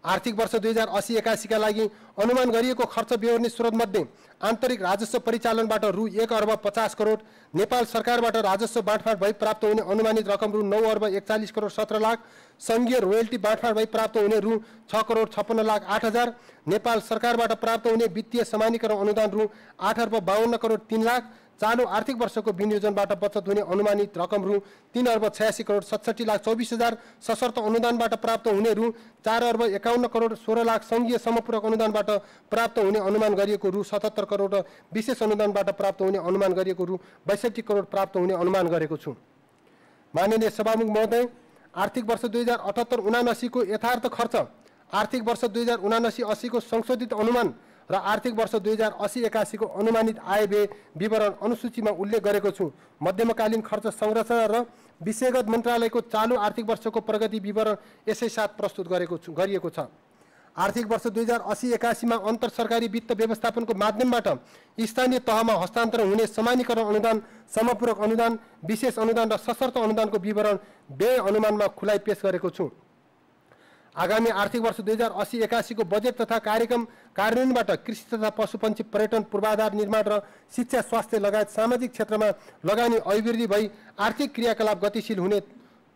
आर्थिक वर्ष 2080-81 का लागि अनुमान गरिएको खर्च बेहोर्ने स्रोतमध्ये आन्तरिक राजस्व परिचालनबाट रु 1 अर्ब 50 करोड, नेपाल सरकारबाट राजस्व बाँडफाँड भई प्राप्त हुने अनुमानित रकम रु 9 अर्ब 41 करोड 17 लाख, सङ्घीय रोयल्टी बाँडफाँड भई प्राप्त हुने रु 6 करोड 56 लाख 8 हजार, नेपाल सरकारबाट प्राप्त हुने वित्तीय समानीकरण अनुदान रु 8 अर्ब 52 करोड 3 लाख, चालू आर्थिक वर्षको विनियोजनबाट बचत हुने अनुमानित रकम रु 3 अर्ब 86 करोड 67 लाख 24 हजार, सशर्त अनुदानबाट प्राप्त हुने रु 4 अर्ब 51 करोड 16 लाख, सङ्घीय समपूरक अनुदानबाट प्राप्त हुने अनुमान गरिएको रु 77 करोड र विशेष अनुदानबाट प्राप्त हुने अनुमान गरिएको रु 62 करोड प्राप्त हुने अनुमान गरेको छु। माननीय सभामुख महोदय, आर्थिक वर्ष 2078-79 को यथार्थ खर्च, आर्थिक वर्ष 2079-80 को संशोधित अनुमान र आर्थिक वर्ष 2080-81 को अनुमानित आय व्यय विवरण अनुसूचीमा उल्लेख गरेको छु। मध्यमकालीन खर्च संरचना र विषयगत मन्त्रालयको चालू आर्थिक वर्षको प्रगति विवरण यसै साथ प्रस्तुत गरिएको छ। आर्थिक वर्ष 2080-81 मा अन्तर सरकारी वित्त व्यवस्थापनको माध्यमबाट स्थानीय तहमा हस्तान्तरण हुने समानीकरण अनुदान, समपूरक अनुदान, विशेष अनुदान र सशर्त अनुदानको विवरण व्यय अनुमानमा खुलाइ पेश गरेको छु। आगामी आर्थिक वर्ष 2080-81 को बजेट तथा कार्यक्रम कार्यान्वयनबाट कृषि तथा पशुपन्छी पर्यटन पूर्वाधार निर्माण र शिक्षा स्वास्थ्य लगायत सामाजिक क्षेत्रमा लगानी अभिवृद्धि भई आर्थिक क्रियाकलाप गतिशील हुने,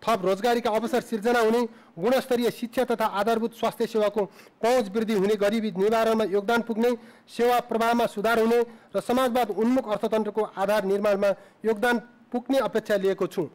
थप रोजगारीका अवसर सिर्जना हुने, गुणस्तरीय शिक्षा तथा आधारभूत स्वास्थ्य सेवाको पहुँच वृद्धि हुने, गरिबी निवारणमा योगदान पुग्ने, सेवा प्रवाहमा सुधार हुने र समाजवाद उन्मुख अर्थतन्त्रको आधार निर्माणमा योगदान पुग्ने अपेक्षा लिएको छु।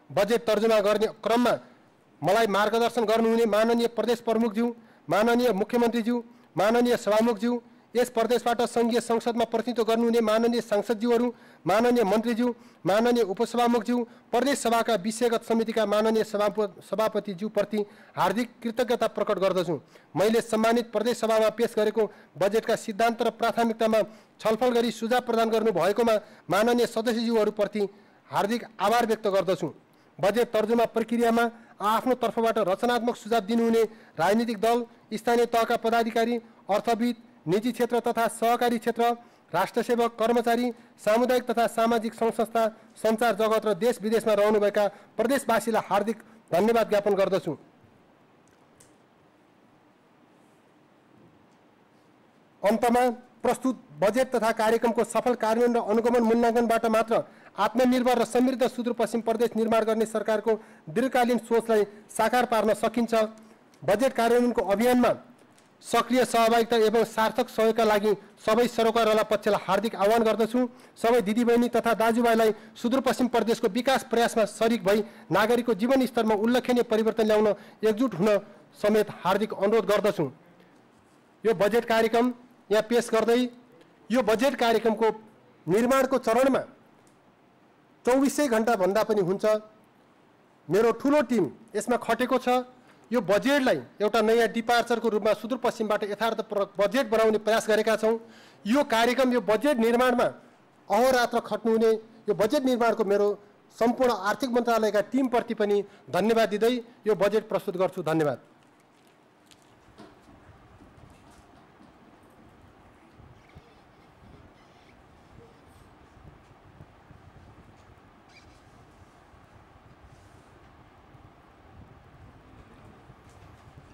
बजेट तर्जुमा गर्ने क्रममा मलाई मार्गदर्शन गर्नुहुने माननीय प्रदेश प्रमुखज्यू, माननीय मुख्यमन्त्रीज्यू, माननीय सभामुखज्यू, यस प्रदेशबाट सङ्घीय संसदमा प्रतिनिधित्व गर्नुहुने माननीय सांसदज्यूहरू, माननीय मन्त्रीज्यू, माननीय उपसभामुखज्यू, प्रदेश सभाका विषयगत समितिका माननीय सभापतिज्यूप्रति हार्दिक कृतज्ञता प्रकट गर्दछु। मैले सम्मानित प्रदेश सभामा पेश गरेको बजेटका सिद्धान्त र प्राथमिकतामा छलफल गरी सुझाव प्रदान गर्नुभएकोमा माननीय सदस्यज्यूहरूप्रति हार्दिक आभार व्यक्त गर्दछु। बजेट तर्जुमा प्रक्रियामा आफ्नो तर्फबाट रचनात्मक सुझाव दिनुहुने राजनीतिक दल, स्थानीय तहका पदाधिकारी, अर्थविद, निजी क्षेत्र तथा सहकारी क्षेत्र, राष्ट्रसेवक, कर्मचारी, सामुदायिक तथा सामाजिक सङ्घ-संस्था, सञ्चार जगत र देश विदेशमा रहनुभएका प्रदेशवासीलाई हार्दिक धन्यवाद ज्ञापन गर्दछु। अन्तमा प्रस्तुत बजेट तथा कार्यक्रमको सफल कार्यान्वयन र अनुगमन मूल्याङ्कनबाट मात्र आत्मनिर्भर र समृद्ध सुदूरपश्चिम प्रदेश निर्माण गर्ने सरकारको दीर्घकालीन सोचलाई साकार पार्न सकिन्छ। बजेट कार्यान्वयनको अभियानमा सक्रिय सहभागिता एवं सार्थक सहयोगका लागि सबै सरोकारवाला पक्षलाई हार्दिक आह्वान गर्दछु। सबै दिदीबहिनी तथा दाजुभाइलाई सुदूरपश्चिम प्रदेशको विकास प्रयासमा सरिक भई नागरिकको जीवन स्तरमा उल्लेखनीय परिवर्तन ल्याउन एकजुट हुन समेत हार्दिक अनुरोध गर्दछु। यो बजेट कार्यक्रम यहाँ पेश गर्दै यो बजेट कार्यक्रमको निर्माणको चरणमा 24 घण्टा भन्दा पनि हुन्छ मेरो ठुलो टिम यसमा खटेको छ। यो बजेटलाई एउटा नयाँ डिपार्चरको रूपमा सुदूरपश्चिमबाट यथार्थ बजेट बनाउने प्रयास गरेका छौँ। यो कार्यक्रम, यो बजेट निर्माणमा अहोरात्र खट्नुहुने यो बजेट निर्माणको मेरो सम्पूर्ण आर्थिक मन्त्रालयका टिमप्रति पनि धन्यवाद दिँदै यो बजेट प्रस्तुत गर्छु। धन्यवाद।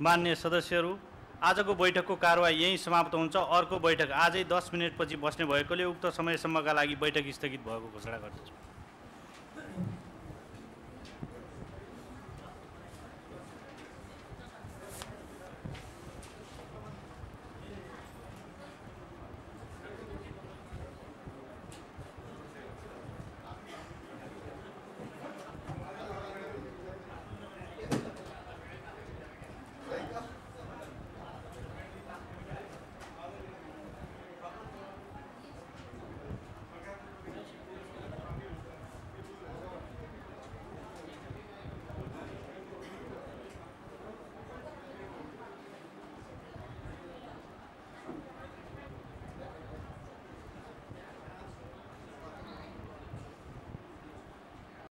मान्य सदस्यहरू, आजको बैठकको कारबाही यही समाप्त हुन्छ। अर्को बैठक आजै 10 मिनेटपछि बस्ने भएकोले उक्त समयसम्मका लागि बैठक स्थगित भएको घोषणा गर्दछु।